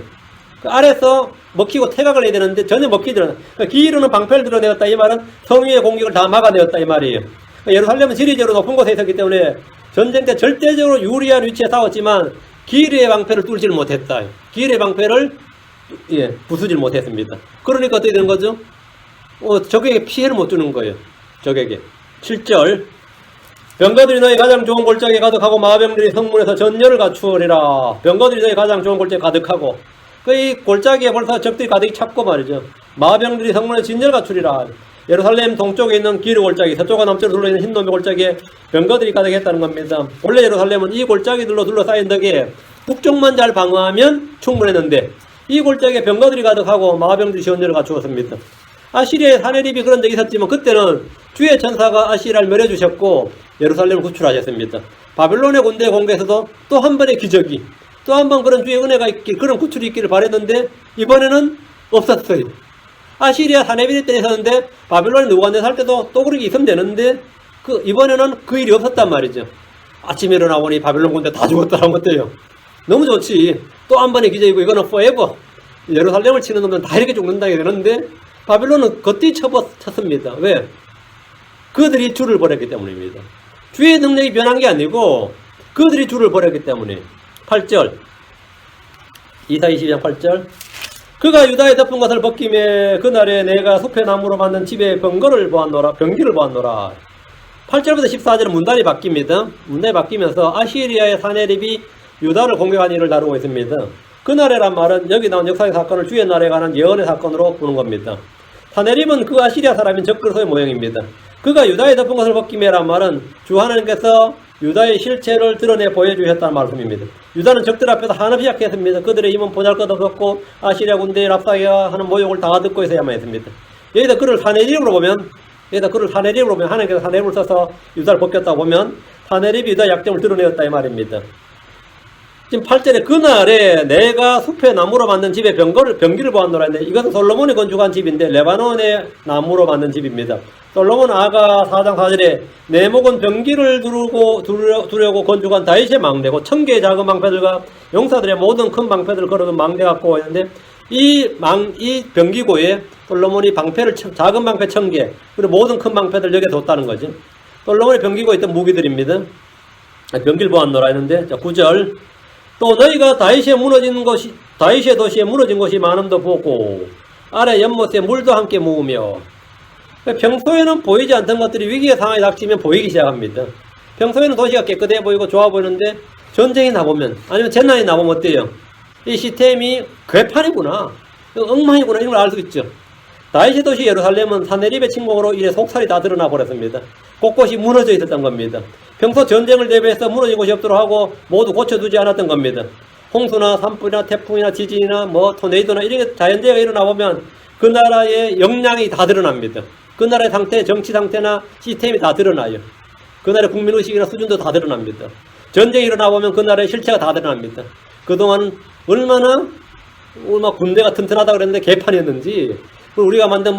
그 아래서 먹히고 태각을 해야 되는데 전혀 먹히질 않아. 그러니까 기르는 방패를 드러내었다 이 말은 성위의 공격을 다 막아내었다 이 말이에요. 그러니까 예루살렘은 지리적으로 높은 곳에 있었기 때문에 전쟁 때 절대적으로 유리한 위치에 싸웠지만 기르의 방패를 뚫지를 못했다. 기르의 방패를 부수질 못했습니다. 그러니까 어떻게 되는 거죠? 적에게 피해를 못 주는 거예요. 적에게. 7절, 병거들이 너희 가장 좋은 골짜기에 가득하고 마병들이 성문에서 전열을 갖추으리라. 병거들이 너희 가장 좋은 골짜기에 가득하고, 이 골짜기에 벌써 적들이 가득히 찼고 말이죠. 마병들이 성문에 진열을 갖추리라. 예루살렘 동쪽에 있는 기르 골짜기, 서쪽과 남쪽으로 둘러있는 흰도미 골짜기에 병거들이 가득했다는 겁니다. 원래 예루살렘은 이 골짜기들로 둘러싸인 덕에 북쪽만 잘 방어하면 충분했는데 이 골짜기에 병거들이 가득하고 마병들이 전열을 갖추었습니다. 아시리아의 사네립이 그런 적이 있었지만 그때는 주의 천사가 아시리아를 멸해주셨고 예루살렘을 구출하셨습니다. 바빌론의 군대 공격에서도 또 한 번의 기적이, 또 한 번 그런 주의 은혜가 있길, 그런 구출이 있기를 바랬는데 이번에는 없었어요. 아시리아 사네립 때 있었는데 바빌론에 느부갓네살 때도 또 그렇게 있으면 되는데 이번에는 그 일이 없었단 말이죠. 아침에 일어나보니 바빌론 군대 다 죽었다는 것도요. 너무 좋지. 또 한 번의 기적이고 이거는 forever. 예루살렘을 치는 놈들은 다 이렇게 죽는다게 되는데 바빌론은 겉뒤 쳤습니다. 왜? 그들이 주를 버렸기 때문입니다. 주의 능력이 변한 게 아니고 그들이 주를 버렸기 때문에. 8절, 이사 22장 8절, 그가 유다의 덮은 것을 벗김에 그날에 내가 숲의 나무로 만든 집에 병기를 보았노라. 8절부터 14절은 문단이 바뀝니다. 문단이 바뀌면서 아시리아의 사네립이 유다를 공격한 일을 다루고 있습니다. 그날에란 말은 여기 나온 역사의 사건을 주의 날에 관한 예언의 사건으로 보는 겁니다. 사네립은 그 아시리아 사람인 적그리스도의 모형입니다. 그가 유다의 덮은 것을 벗김에란 말은 주 하나님께서 유다의 실체를 드러내 보여주셨다는 말씀입니다. 유다는 적들 앞에서 한없이 약했습니다. 그들의 힘은 보잘것없었고 아시리아 군대의 랍사게가 하는 모욕을 다 듣고 있어야만 했습니다. 여기다 그를 사네립으로 보면 하나님께서 사네립을 써서 유다를 벗겼다고 보면 사네립이 유다의 약점을 드러내었다 이 말입니다. 지금 8절에 그날에 내가 숲의 나무로 만든 집에 병기를 보았노라 했는데 이것은 솔로몬이 건축한 집인데 레바논의 나무로 만든 집입니다. 솔로몬 아가 4장 4절에 내 목은 병기를 두려고 건축한 다윗의 망대고 1000개의 작은 방패들과 용사들의 모든 큰 방패들을 걸어둔 망대 갖고 있는데 이 병기고에 솔로몬이 작은 방패 1000개 그리고 모든 큰 방패들 여기에 뒀다는 거죠. 솔로몬이 병기고에 있던 무기들입니다. 병기를 보았노라 했는데 9절, 또 너희가 다윗의 도시에 무너진 것이 많음도 보고 아래 연못에 물도 함께 모으며, 평소에는 보이지 않던 것들이 위기의 상황이 닥치면 보이기 시작합니다. 평소에는 도시가 깨끗해 보이고 좋아 보이는데 전쟁이 나보면 아니면 재난이 나보면 어때요? 이 시스템이 괴판이구나, 엉망이구나 이런 걸 알 수 있죠. 다윗의 도시 예루살렘은 사네립의 침공으로 이래 속살이 다 드러나 버렸습니다. 곳곳이 무너져 있었던 겁니다. 평소 전쟁을 대비해서 무너진 곳이 없도록 하고 모두 고쳐두지 않았던 겁니다. 홍수나 산불이나 태풍이나 지진이나 토네이도나 이런 게 자연재해가 일어나 보면 그 나라의 역량이 다 드러납니다. 그 나라의 상태, 정치 상태나 시스템이 다 드러나요. 그 나라의 국민의식이나 수준도 다 드러납니다. 전쟁이 일어나 보면 그 나라의 실체가 다 드러납니다. 그동안 얼마나 군대가 튼튼하다고 그랬는데 개판이었는지, 우리가 만든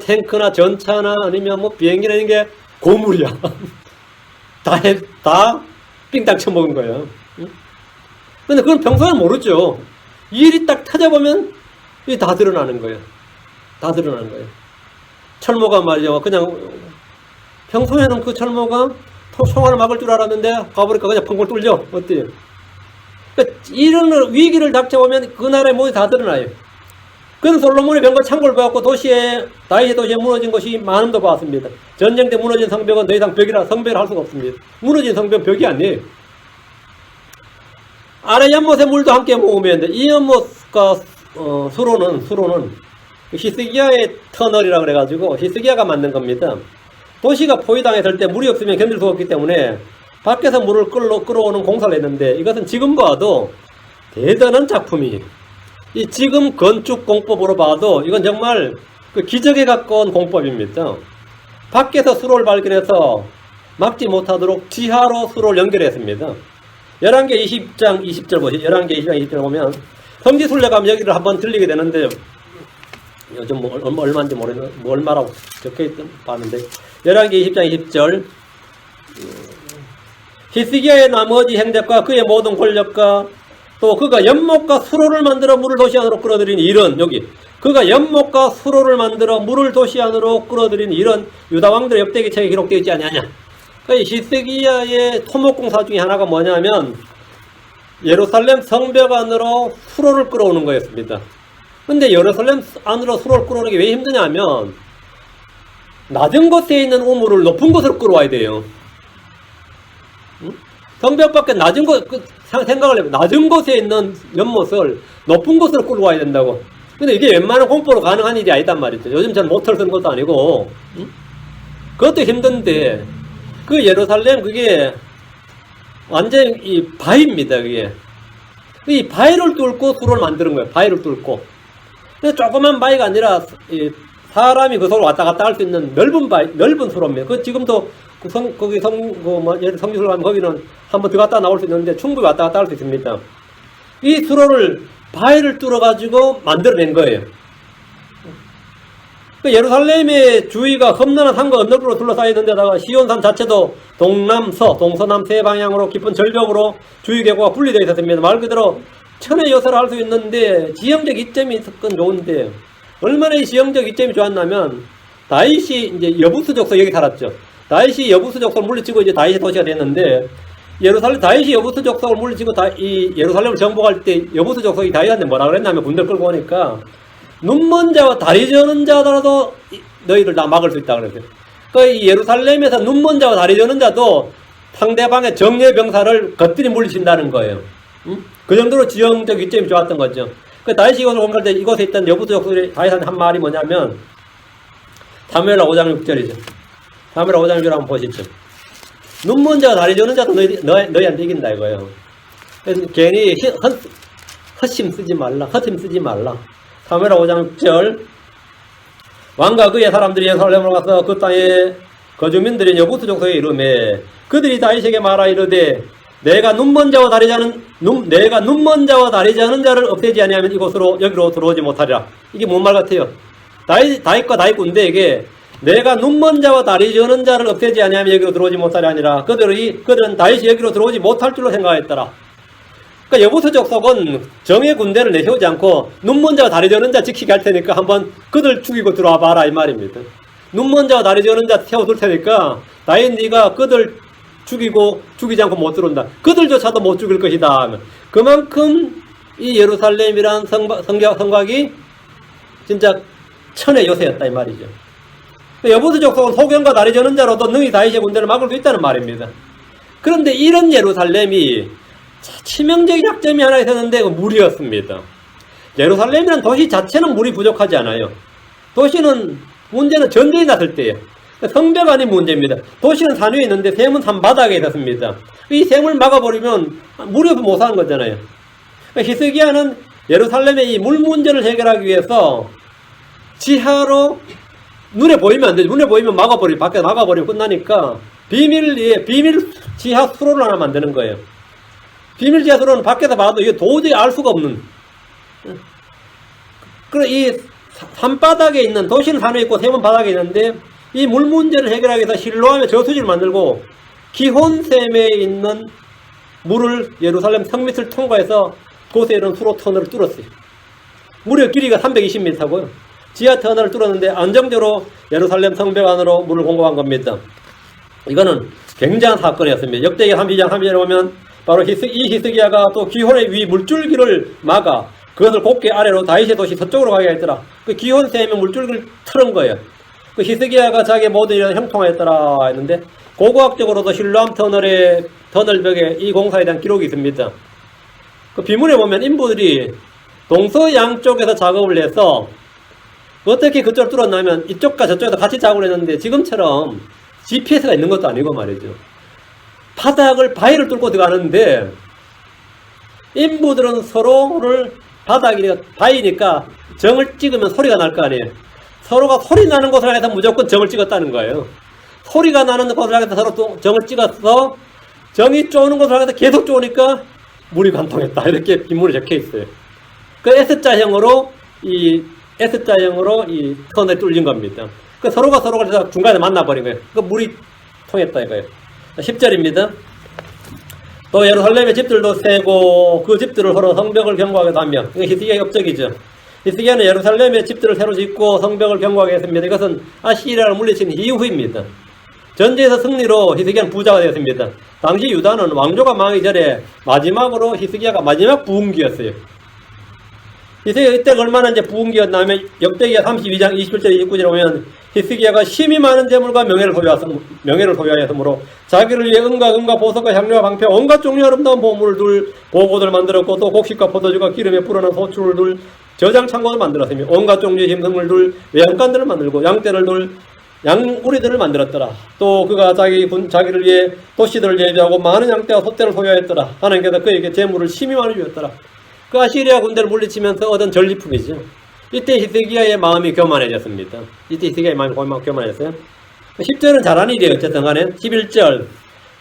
탱크나 전차나 아니면 비행기나 이런 게 고물이야. 다 삥땅 쳐먹은 거예요. 근데 그건 평소에는 모르죠. 일이 딱 터져보면 이게 다 드러나는 거예요. 다 드러나는 거예요. 철모가 말이죠. 그냥 평소에는 그 철모가 총알을 막을 줄 알았는데 가보니까 그냥 펑펑 뚫려. 어때요? 그러니까 이런 위기를 닥쳐보면 그 나라의 모습이 다 드러나요. 그건 솔로몬의 병거 창고를 보았고 다윗의 도시에 무너진 것이 많음도 봤습니다. 전쟁 때 무너진 성벽은 더 이상 성벽을 할 수가 없습니다. 무너진 성벽은 벽이 아니에요. 아래 연못의 물도 함께 모으면 돼. 이 연못과 수로는 히스기야의 터널이라 그래가지고 히스기야가 만든 겁니다. 도시가 포위당했을 때 물이 없으면 견딜 수가 없기 때문에 밖에서 물을 끌어오는 공사를 했는데 이것은 지금 봐도 대단한 작품이에요. 이 지금 건축 공법으로 봐도 이건 정말 그 기적에 가까운 공법입니다. 밖에서 수로를 발견해서 막지 못하도록 지하로 수로를 연결했습니다. 11개 20장 20절 보시죠. 11개 20장 20절 보면 성지순례 가면 여기를 한번 들리게 되는데 요즘 얼마인지 모르겠는데 얼마라고 적혀있던 봤는데 11개 20장 20절 히스기야의 나머지 행적과 그의 모든 권력과 또 그가 연못과 수로를 만들어 물을 도시 안으로 끌어들인 일은 여기 그가 연못과 수로를 만들어 물을 도시 안으로 끌어들인 일은 유다 왕들의 엽대기책에 기록되어 있지 아니하냐. 그러니까 히스기야의 토목공사 중에 하나가 뭐냐면 예루살렘 성벽 안으로 수로를 끌어오는 거였습니다. 근데 예루살렘 안으로 수로를 끌어오는 게 왜 힘드냐면 낮은 곳에 있는 우물을 높은 곳으로 끌어와야 돼요. 성벽 밖에 낮은 곳, 생각을 해보면 낮은 곳에 있는 연못을 높은 곳으로 끌어와야 된다고. 근데 이게 웬만한 공포로 가능한 일이 아니단 말이죠. 요즘 전 모터를 쓰는 것도 아니고. 그것도 힘든데, 그 예루살렘 그게 완전 이 바위입니다, 그게. 이 바위를 뚫고 수로를 만드는 거예요. 바위를 뚫고. 근데 조그만 바위가 아니라, 사람이 그 속으로 왔다 갔다 할 수 있는 넓은 바위, 넓은 수로입니다. 그 지금도 성지순례 가면 거기는 한번 들어갔다 나올 수 있는데 충분히 왔다 갔다 할 수 있습니다. 이 수로를 바위를 뚫어가지고 만들어낸 거예요. 그 예루살렘의 주위가 험난한 산과 언덕으로 둘러싸여 있는 데다가 시온산 자체도 동서남 세 방향으로 깊은 절벽으로 주위 계곡과 분리되어 있었습니다. 말 그대로 천의 요새를 할 수 있는데 지형적 이점이 있었건 좋은데 얼마나 이 지형적 이점이 좋았냐면 다윗이 이제 여부스 족속 여기 살았죠. 다윗이 여부스 족속을 물리치고 이제 다윗의 도시가 됐는데 다윗이 여부스 족속을 물리치고 이 예루살렘을 정복할 때 여부스 족속이 다윗한테 뭐라 그랬냐면 군대를 끌고 오니까 눈먼 자와 다리 저는 자더라도 너희들 다 막을 수 있다 그랬어요. 그 예루살렘에서 눈먼 자와 다리 저는 자도 상대방의 정예 병사를 겉들이 물리친다는 거예요. 그 정도로 지형적 이점이 좋았던 거죠. 그 다윗이 이곳을 공격할 때 이곳에 있던 여부스 족속이 다윗한테 한 말이 뭐냐면 사무엘하 5장 6절이죠. 사무엘하 5장 6절 한번 보시죠. 눈먼 자와 다리 저는 자도 너희한테 이긴다 이거예요. 그래서 괜히 헛힘 쓰지 말라. 사무엘하 5장 6절 왕과 그의 사람들이 예루살렘으로 가서 그 땅의 거주민들이 여부스 족속에 이르매 그들이 다윗에게 말하 이르되 내가 눈먼 자와 다리 저는 자를 없애지 아니하면 여기로 들어오지 못하리라. 이게 뭔 말 같아요? 다윗과 다윗군데 이게 내가 눈먼 자와 다리 저는 자를 없애지 아니하면 여기로 들어오지 못하리 아니라 그들은 다윗이 여기로 들어오지 못할 줄로 생각했더라. 그러니까 여부스 족속은 정예 군대를 내세우지 않고 눈먼 자와 다리 저는 자 지키게 할 테니까 한번 그들 죽이고 들어와 봐라 이 말입니다. 눈먼 자와 다리 저는 자 세워둘 테니까 다윗 네가 그들 죽이지 않고 못 들어온다. 그들조차도 못 죽일 것이다. 그만큼 이 예루살렘이란 성곽이 진짜 천의 요새였다 이 말이죠. 여부스 족속은 소경과 다리 저는 자로도 능히 다윗의 군대를 막을 수 있다는 말입니다. 그런데 이런 예루살렘이 치명적인 약점이 하나 있었는데 그 물이었습니다. 예루살렘이라는 도시 자체는 물이 부족하지 않아요. 문제는 전쟁이 났을 때예요. 성벽 아닌 문제입니다. 도시는 산 위에 있는데 샘은 산 바닥에 있었습니다. 이 샘을 막아버리면 물이 없으면 못 사는 거잖아요. 히스기야는 예루살렘의 이 물 문제를 해결하기 위해서 지하로 눈에 보이면 안 되죠. 눈에 보이면 밖에 막아버리고 끝나니까 비밀 지하 수로를 하나 만드는 거예요. 비밀 지하 수로는 밖에서 봐도 이게 도저히 알 수가 없는. 그래서 이 산바닥에 있는 도시는 산에 있고 샘은 바닥에 있는데 이 물 문제를 해결하기 위해서 실로암의 저수지를 만들고 기혼샘에 있는 물을 예루살렘 성밑을 통과해서 곳에 이런 수로 터널을 뚫었어요. 무려 길이가 320m고요. 지하 터널을 뚫었는데 안정적으로 예루살렘 성벽 안으로 물을 공급한 겁니다. 이거는 굉장한 사건이었습니다. 역대기야 32장 32절에 보면 바로 이 히스기야가 또 기혼의 위 물줄기를 막아 그것을 곱게 아래로 다윗의 도시 서쪽으로 가게 했더라. 그 기혼샘에 물줄기를 틀은 거예요. 그 히스기야가 자기의 모든 일을 형통하였더라 했는데 고고학적으로도 실로암 터널벽에 이 공사에 대한 기록이 있습니다. 그 비문에 보면 인부들이 동서양쪽에서 작업을 해서 어떻게 그쪽을 뚫었냐면 이쪽과 저쪽에서 같이 작업을 했는데 지금처럼 GPS가 있는 것도 아니고 말이죠. 바위를 뚫고 들어가는데 인부들은 서로를 바위니까 정을 찍으면 소리가 날 거 아니에요. 서로가 소리 나는 곳을 향해서 무조건 정을 찍었다는 거예요. 소리가 나는 곳을 향해서 서로 또 정을 찍어서 정이 쪼는 곳을 향해서 계속 쪼니까 물이 관통했다. 이렇게 빗물이 적혀 있어요. 그 S자형으로 이 터널이 뚫린 겁니다. 그 서로가 중간에 만나버린 거예요. 그 물이 통했다 이거예요. 10절입니다. 또 예루살렘의 집들도 세고 그 집들을 서로 성벽을 견고하게 하며, 이거 히스기야의 업적이죠. 히스기야는 예루살렘의 집들을 새로 짓고 성벽을 견고하게 했습니다. 이것은 아시리아를 물리친 이후입니다. 전쟁에서 승리로 히스기야는 부자가 되었습니다. 당시 유다는 왕조가 망하기 전에 마지막으로 히스기야가 마지막 부흥기였어요. 히스기야 이때가 얼마나 이제 부흥기였냐면 역대기야 32장 27절 29절에 보면 히스기야가 심히 많은 재물과 명예를 소유하였으므로 자기를 위해 은과 보석과 향료와 방패 온갖 종류의 아름다운 보물을 둘 보고들 만들었고 또 곡식과 포도주가 기름에 불어난 소출을 둘 저장 창고를 만들었으며 온갖 종류의 짐승을 둘 외양간들을 만들고 양떼를 둘 양우리들을 만들었더라. 또 그가 자기를 위해 도시들을 예비하고 많은 양떼와 소떼를 소유하였더라. 하나님께서 그에게 재물을 심히 많이 주었더라. 그 아시리아 군대를 물리치면서 얻은 전리품이죠. 이때 히스기야의 마음이 교만해졌습니다. 이때 히스기야의 마음이 교만해졌어요. 10절은 잘한 일이에요. 어쨌든 간에 11절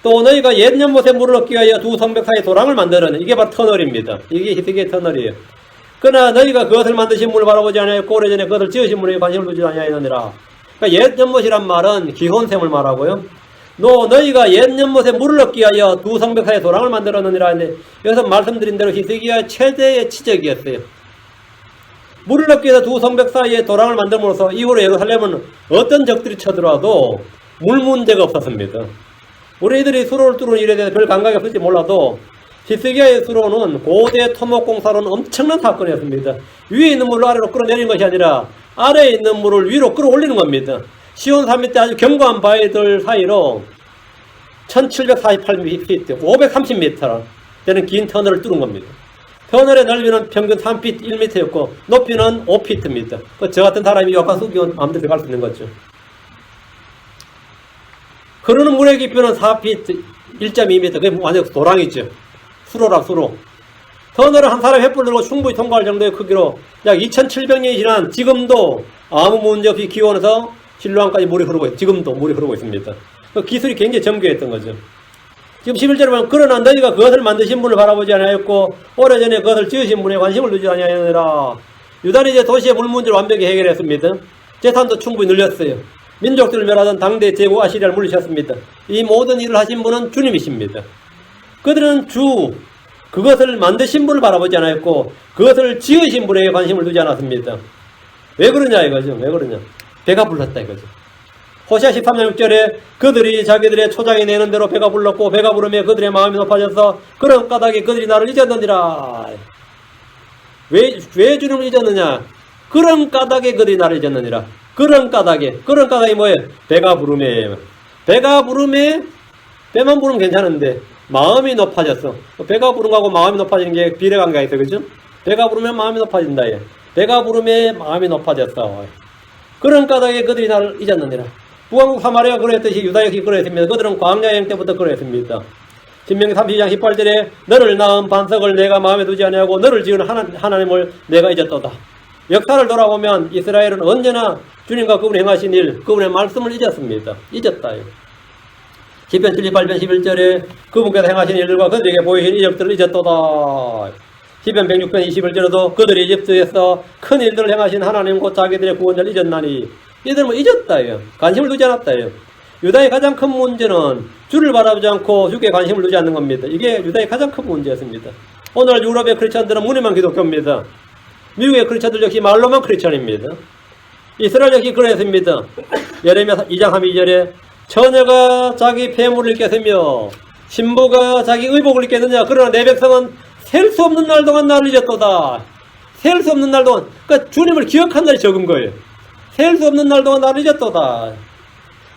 또 너희가 옛 연못에 물을 얻기 위하여 두 성벽 사이에 도랑을 만들었는 이게 바로 터널입니다. 이게 히스기야의 터널이에요. 그러나 너희가 그것을 만드신 분을 바라보지 아니하였고 오래전에 그것을 지으신 분에게 관심을 두지 아니하였느니라. 그러니까 옛 연못이란 말은 기혼샘을 말하고요. 너희가 옛 연못에 물을 얻기 위하여 두 성벽 사이에 도랑을 만들었느니라 했는데 여기서 말씀드린 대로 히스기야의 최대의 치적이었어요. 물을 얻기 위해서 두 성벽 사이에 도랑을 만들므로써 이후로 예루살렘은 어떤 적들이 쳐들어와도 물 문제가 없었습니다. 우리들이 수로를 뚫은 일에 대해서 별 감각이 없을지 몰라도 히스기야의 수로는 고대 토목공사로는 엄청난 사건이었습니다. 위에 있는 물을 아래로 끌어내리는 것이 아니라 아래에 있는 물을 위로 끌어올리는 겁니다. 시온 3일 때 아주 견고한 바위들 사이로 1748피트, 530m 되는 긴 터널을 뚫은 겁니다. 터널의 넓이는 평균 3피트 1m였고 높이는 5피트입니다. 저 같은 사람이 약간 숙이면 아무데나 들어갈 수 있는 거죠. 흐르는 물의 깊이는 4피트 1.2m, 그게 완전 도랑이죠. 수로라 수로. 터널을 한 사람이 횃불 들고 충분히 통과할 정도의 크기로 약 2700년이 지난 지금도 아무 문제 없이 기원에서 실로암까지 물이 흐르고 지금도 물이 흐르고 있습니다. 그 기술이 굉장히 정교했던 거죠. 지금 11절에 보면 그러나 너희가 그것을 만드신 분을 바라보지 아니하였고 오래전에 그것을 지으신 분에 관심을 두지 아니하였느니라. 유다는 이제 도시의 물 문제를 완벽히 해결했습니다. 재산도 충분히 늘렸어요. 민족들을 멸하던 당대 제국 아시리아를 물리쳤습니다. 이 모든 일을 하신 분은 주님이십니다. 그들은 그것을 만드신 분을 바라보지 않았고 그것을 지으신 분에게 관심을 두지 않았습니다. 왜 그러냐 이거죠. 왜 그러냐. 배가 불렀다 이거죠. 호시아 13장 6절에 그들이 자기들의 초장이 내는 대로 배가 불렀고 배가 부르며 그들의 마음이 높아져서 그런 까닭에 그들이 나를 잊었느니라. 왜 주님을 잊었느냐. 그런 까닭에 그들이 나를 잊었느니라. 그런 까닭이 뭐예요? 배가 부르며 배만 부르면 괜찮은데 마음이 높아졌어. 배가 부른 거하고 마음이 높아지는 게 비례관계가 있어. 그죠? 배가 부르면 마음이 높아진다. 배가 부르면 마음이 높아졌어. 그런 까닭에 그들이 나를 잊었느니라. 북왕국 사마리아가 그러했듯이 유다 역시 그러했습니다. 그들은 광야 여행 때부터 그러했습니다. 신명기 32장 18절에 너를 낳은 반석을 내가 마음에 두지 아니하고 너를 지은 하나님을 내가 잊었도다. 역사를 돌아보면 이스라엘은 언제나 주님과 그분이 행하신 일, 그분의 말씀을 잊었습니다. 잊었다. 시편 78편 11절에 그분께서 행하신 일들과 그들에게 보이신 이적들을 잊었도다. 시편 106편 21절에도 그들이 이집트에서 큰 일들을 행하신 하나님 곧 자기들의 구원자를 잊었나니 이들은 잊었다. 관심을 두지 않았다. 유다의 가장 큰 문제는 주를 바라보지 않고 주께 관심을 두지 않는 겁니다. 이게 유다의 가장 큰 문제였습니다. 오늘 유럽의 크리스천들은 문에만 기독교입니다. 미국의 크리스천들 역시 말로만 크리스천입니다. 이스라엘 역시 그랬습니다. 예레미야 2장 32절에 처녀가 자기 폐물을 깼으며 신부가 자기 의복을 깼느냐 그러나 내 백성은 셀 수 없는 날 동안 나를 잊었도다. 셀 수 없는 날 동안, 그러니까 주님을 기억한 날이 적은 거예요. 셀 수 없는 날 동안 나를 잊었도다.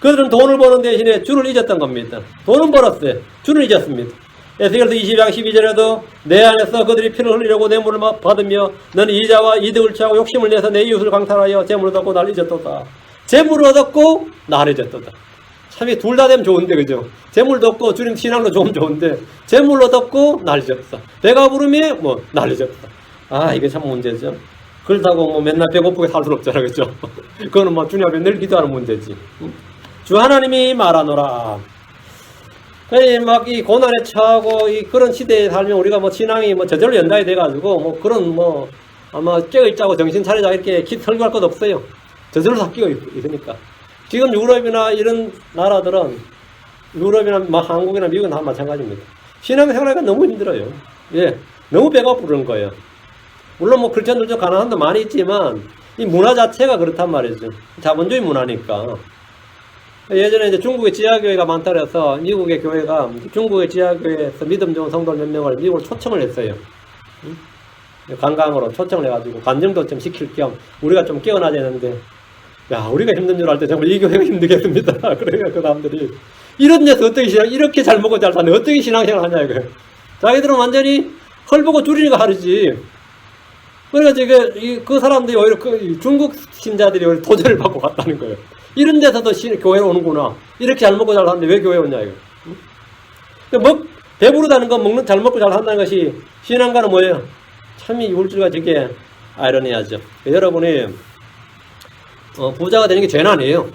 그들은 돈을 버는 대신에 주를 잊었던 겁니다. 돈은 벌었어요. 주를 잊었습니다. 에스겔서 22장 12절에도 내 안에서 그들이 피를 흘리려고 뇌물을 받으며 너는 이자와 이득을 취하고 욕심을 내서 내 이웃을 강탈하여 재물을 얻고 나를 잊었도다. 재물을 얻었고 나를 잊었도다. 참 둘 다 되면 좋은데 그죠? 재물도 얻고 주님 신앙도 좀 좋은데 재물을 얻었고 나를 잊었다. 배가 부르며 뭐 나를 잊었다. 아 이게 참 문제죠. 그렇다고 뭐 맨날 배고프게 살 수 없잖아 그죠? 그거는 뭐 주님 앞에 늘 기도하는 문제지. 주 하나님이 말하노라. 막 이 고난에 처하고 그런 시대에 살면 우리가 뭐 신앙이 뭐 저절로 연단이 돼가지고 뭐 그런 뭐 아마 깨어있자고 정신 차리자 이렇게 설교할 것 없어요. 저절로 바뀌고 있으니까. 지금 유럽이나 이런 나라들은 유럽이나 한국이나 미국은 다 마찬가지입니다. 신앙생활하기가 너무 힘들어요. 예, 너무 배가 부르는 거예요. 물론 뭐 크리스천들도 가난한 데 많이 있지만 이 문화 자체가 그렇단 말이죠. 자본주의 문화니까. 예전에 이제 중국의 지하교회가 많다 그래서 미국의 교회가 중국의 지하교회에서 믿음 좋은 성도들 몇 명을 미국으로 초청을 했어요. 관광으로 초청을 해가지고 관정도 좀 시킬 겸 우리가 좀 깨어나야 되는데 야 우리가 힘든 줄 알 때 정말 이 교회가 힘들겠습니다. 그래요 그 사람들이 이런 데서 어떻게 신앙 이렇게 잘 먹고 잘 사는데 어떻게 신앙생활 하냐 이거예요. 자기들은 완전히 헐보고 줄이니까 하르지. 그러니까 지금 그 사람들이 오히려 그 중국 신자들이 오히려 도전을 받고 갔다는 거예요. 이런 데서도 교회로 오는구나. 이렇게 잘 먹고 잘 사는데 왜 교회에 오냐 이거. 배부르다는 건 잘 먹고 잘 산다는 것이 신앙과는 뭐예요? 참 이 울줄과 저게 아이러니하죠. 여러분이 부자가 되는 게 죄는 아니에요.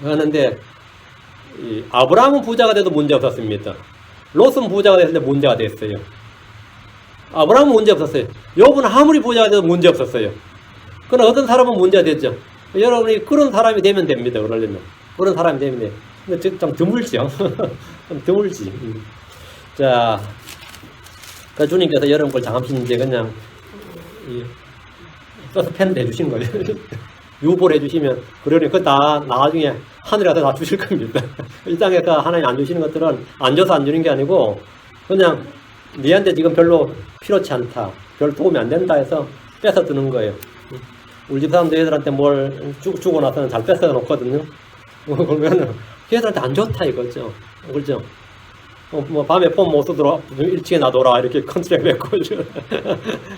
그런데 아브라함은 부자가 돼도 문제 없었습니다. 롯은 부자가 됐을 때 문제가 됐어요. 아브라함은 문제 없었어요. 욥은 아무리 부자가 돼도 문제 없었어요. 그러나 어떤 사람은 문제가 됐죠. 여러분이 그런 사람이 되면 됩니다. 그러려면 그런 사람이 되면 돼요. 근데 좀 드물죠. 좀 드물지. 자, 그 주님께서 여러분 걸 잠시 이제 그냥 써서 펜 내주신 거예요. 유보를 해주시면 그러니 그 다 나중에 하늘에서 다 주실 겁니다. 이 땅에서 하나님 안 주시는 것들은 안 줘서 안 주는 게 아니고 그냥 니한테 지금 별로 필요치 않다, 별 도움이 안 된다 해서 뺏어 드는 거예요. 우리 집 사람들 애들한테 뭘 주고 나서는 잘 뺏어 놓거든요. 그러면 걔들한테 안 좋다 이거죠. 그렇죠? 뭐 밤에 폰 못 쓰도록 일찍에 놔둬라 이렇게 컨트랙 맺고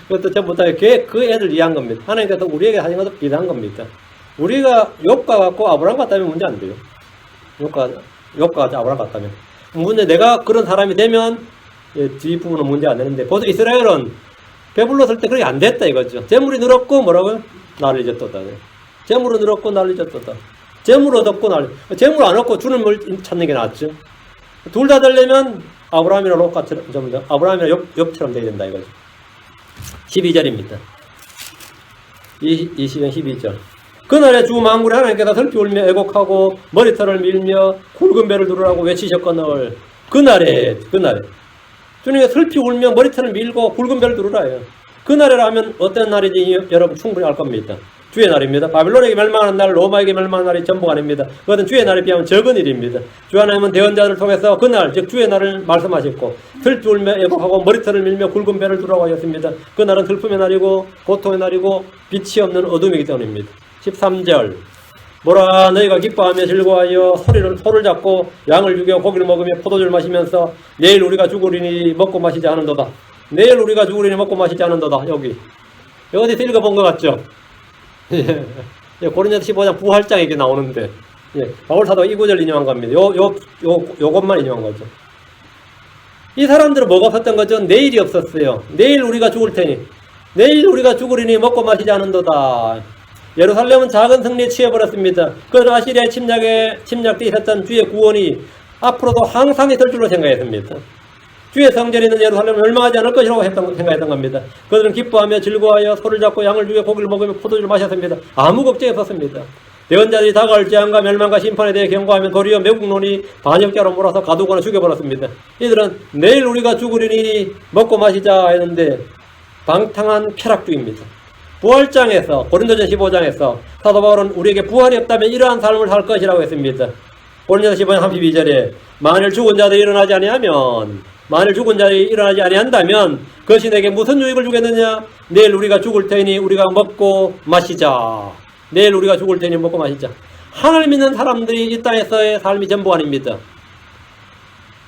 그것도 전부 다 그 애들 위한 겁니다. 하나님께서 우리에게 하신 것도 비슷한 겁니다. 우리가 욥과 같고 아브라함 같다면 문제 안 돼요. 욥과 같이 아브라함 같다면 문제 내가 그런 사람이 되면 뒷부분은 문제 안 되는데 보통 이스라엘은 배불렀을 때 그렇게 안 됐다 이거죠. 재물이 늘었고 뭐라고요? 나를 잊었도다. 재물이 늘었고 나를 잊었도다. 재물 얻었고 재물 안 얻고 주는 걸 찾는 게 낫죠. 둘 다 되려면 아브라함이나 롯같이 아브라함이나 욥처럼 되어야 된다 이거죠. 12절입니다. 20년 12절. 그날에 주 만군의 하나님께서 슬피 울며 애곡하고 머리털을 밀며 굵은 배를 두르라고 외치셨거늘 그날에 주님이 슬피 울며 머리털을 밀고 굵은 배를 두르라요. 그날이라면 어떤 날인지 여러분 충분히 알 겁니다. 주의 날입니다. 바빌론에게 멸망하는 날, 로마에게 멸망하는 날이 전부가 아닙니다. 그것은 주의 날에 비하면 적은 일입니다. 주 하나님은 대언자를 통해서 그날, 즉 주의 날을 말씀하셨고 슬피 울며 애곡하고 머리털을 밀며 굵은 배를 두라고 하셨습니다. 그날은 슬픔의 날이고 고통의 날이고 빛이 없는 어둠이기 때문입니다. 13절 보라 너희가 기뻐하며 즐거워하여 소를 잡고 양을 죽여 고기를 먹으며 포도주를 마시면서 내일 우리가 죽으리니 먹고 마시지 않은도다. 내일 우리가 죽으리니 먹고 마시지 않은도다. 여기 어디서 읽어본 것 같죠? 고린도서 15장 부활장에 이게 나오는데 바울사도가 이 구절 인용한 겁니다. 요것만 인용한 거죠. 이 사람들은 뭐가 없었던 거죠? 내일이 없었어요. 내일 우리가 죽을 테니 내일 우리가 죽으리니 먹고 마시지 않은도다. 예루살렘은 작은 승리에 취해버렸습니다. 그러나 아시리아의 침략돼 있었던 주의 구원이 앞으로도 항상 있을 줄로 생각했습니다. 주의 성전이 있는 예루살렘은 멸망하지 않을 것이라고 생각했던 겁니다. 그들은 기뻐하며 즐거워하여 소를 잡고 양을 죽여 고기를 먹으며 포도주를 마셨습니다. 아무 걱정이 없었습니다. 대언자들이 다가올 재앙과 멸망과 심판에 대해 경고하면 도리어 매국론이 반역자로 몰아서 가두거나 죽여버렸습니다. 이들은 내일 우리가 죽으리니 먹고 마시자 했는데 방탕한 쾌락주의입니다. 부활장에서 고린도전 15장에서 사도 바울은 우리에게 부활이 없다면 이러한 삶을 살 것이라고 했습니다. 고린도전 15장 32절에 만일 죽은 자들이 일어나지 아니한다면 그것이 내게 무슨 유익을 주겠느냐? 내일 우리가 죽을 테니 우리가 먹고 마시자. 내일 우리가 죽을 테니 먹고 마시자. 하나님 믿는 사람들이 이 땅에서의 삶이 전부 아닙니다.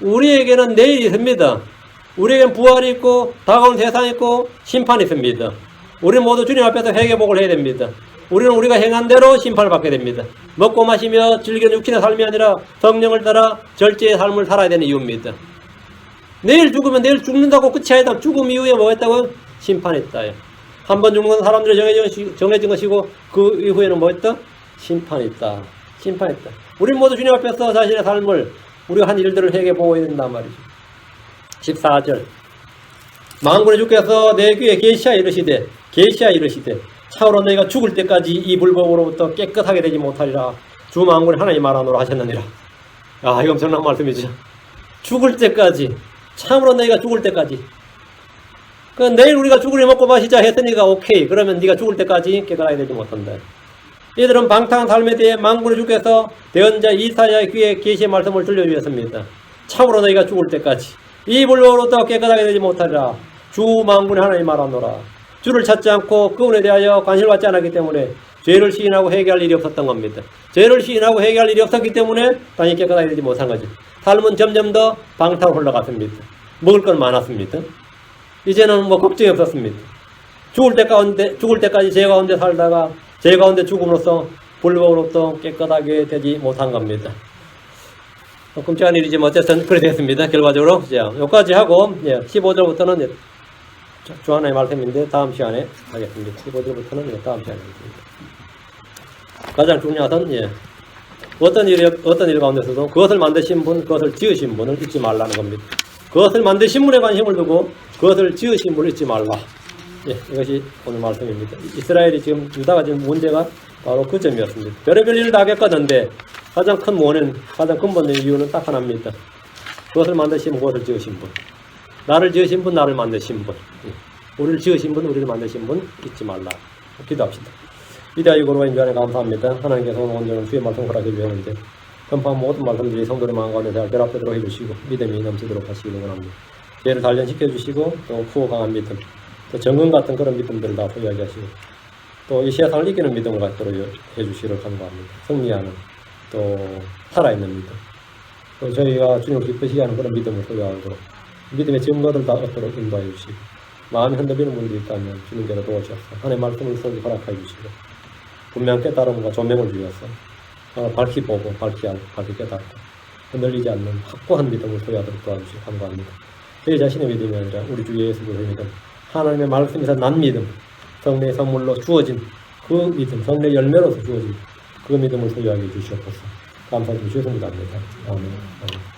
우리에게는 내일이 있습니다. 우리에게는 부활이 있고 다가온 세상이 있고 심판이 있습니다. 우리는 모두 주님 앞에서 회개복을 해야 됩니다. 우리는 우리가 행한 대로 심판을 받게 됩니다. 먹고 마시며 즐기는 육신의 삶이 아니라 성령을 따라 절제의 삶을 살아야 되는 이유입니다. 내일 죽으면 내일 죽는다고 끝이 아니다. 죽음 이후에 뭐가 있다고? 심판이 있다. 한 번 죽는 사람들이 정해진 것이고 그 이후에는 뭐 있다? 심판이 있다. 심판이 있다. 우리는 모두 주님 앞에서 자신의 삶을 우리가 한 일들을 회개보고 있는 말이죠. 14절 만군의 주께서 내 귀에 계시하여 이르시되 차오로 너희가 죽을 때까지 이 불법으로부터 깨끗하게 되지 못하리라. 주 만군의 하나님 말하노라 하셨느니라. 아, 이거 엄청난 말씀이죠. 죽을 때까지, 참으로 너희가 죽을 때까지. 내일 우리가 죽으리 먹고 마시자 했으니까 오케이. 그러면 네가 죽을 때까지 깨끗하게 되지 못한다. 이들은 방탕한 삶에 대해 만군의 주께서 대언자 이사야의 귀에 계시의 말씀을 들려주셨습니다. 참으로 너희가 죽을 때까지 이 불법으로부터 깨끗하게 되지 못하리라. 주 만군의 하나님 말하노라. 주를 찾지 않고 그분에 대하여 관심을 받지 않았기 때문에 죄를 시인하고 회개할 일이 없었던 겁니다. 죄를 시인하고 회개할 일이 없었기 때문에 당연히 깨끗하게 되지 못한 거죠. 삶은 점점 더 방탕으로 흘러갔습니다. 먹을 건 많았습니다. 이제는 뭐 걱정이 없었습니다. 죽을 때까지 죄 가운데 살다가 죄 가운데 죽음으로써 불법으로부터 깨끗하게 되지 못한 겁니다. 끔찍한 일이지만 어쨌든 그렇게 됐습니다. 결과적으로 여기까지 하고 15절부터는 주 하나의 말씀인데 다음 시간에 하겠습니다. 15절부터는 다음 시간에 하겠습니다. 가장 중요한 것은 어떤 일 가운데서도 그것을 만드신 분, 그것을 지으신 분을 잊지 말라는 겁니다. 그것을 만드신 분에 관심을 두고 그것을 지으신 분을 잊지 말라. 이것이 오늘 말씀입니다. 이스라엘이 지금 유다가 지금 문제가 바로 그 점이었습니다. 별의별 일을 다 겪었는데 가장 큰 원인, 가장 근본적인 이유는 딱 하나입니다. 그것을 만드신 분, 그것을 지으신 분. 나를 지으신 분, 나를 만드신 분. 우리를 지으신 분, 우리를 만드신 분 잊지 말라. 기도합시다. 위대하고 거룩한 주안에 감사합니다. 하나님께서 오늘 온전한 주의 말씀 허락해 주셨는데 전파한 모든 말씀들이 성도의 마음 가운데 잘 결합되도록 해주시고 믿음이 넘치도록 하시기 원합니다. 죄를 단련시켜 주시고 또 후호 강한 믿음, 또 정금 같은 그런 믿음들을 다 소유하게 하시고 또 이 세상을 이기는 믿음을 갖도록 해주시기를 간구합니다. 승리하는 또 살아있는 믿음, 또 저희가 주님을 기쁘시게 하는 그런 믿음을 소유하도록 믿음의 증거들 다 얻도록 인도해 주시고 마음이 흔들리는 분들이 있다면 주님께서 도와주셔서 하나님의 말씀을 속에 허락해 주시고 분명 깨달음과 조명을 주셔서 밝히 보고 밝히 알고 밝히 깨닫고 흔들리지 않는 확고한 믿음을 소유하도록 도와주시기 간구합니다. 저희 자신의 믿음이 아니라 우리 주 예수 그리스도의 믿음, 하나님의 말씀에서 난 믿음, 성령의 선물로 주어진 그 믿음, 성령의 열매로서 주어진 그 믿음을 소유하게 해주시옵소서. 감사드리고 주셨습니다. 아멘.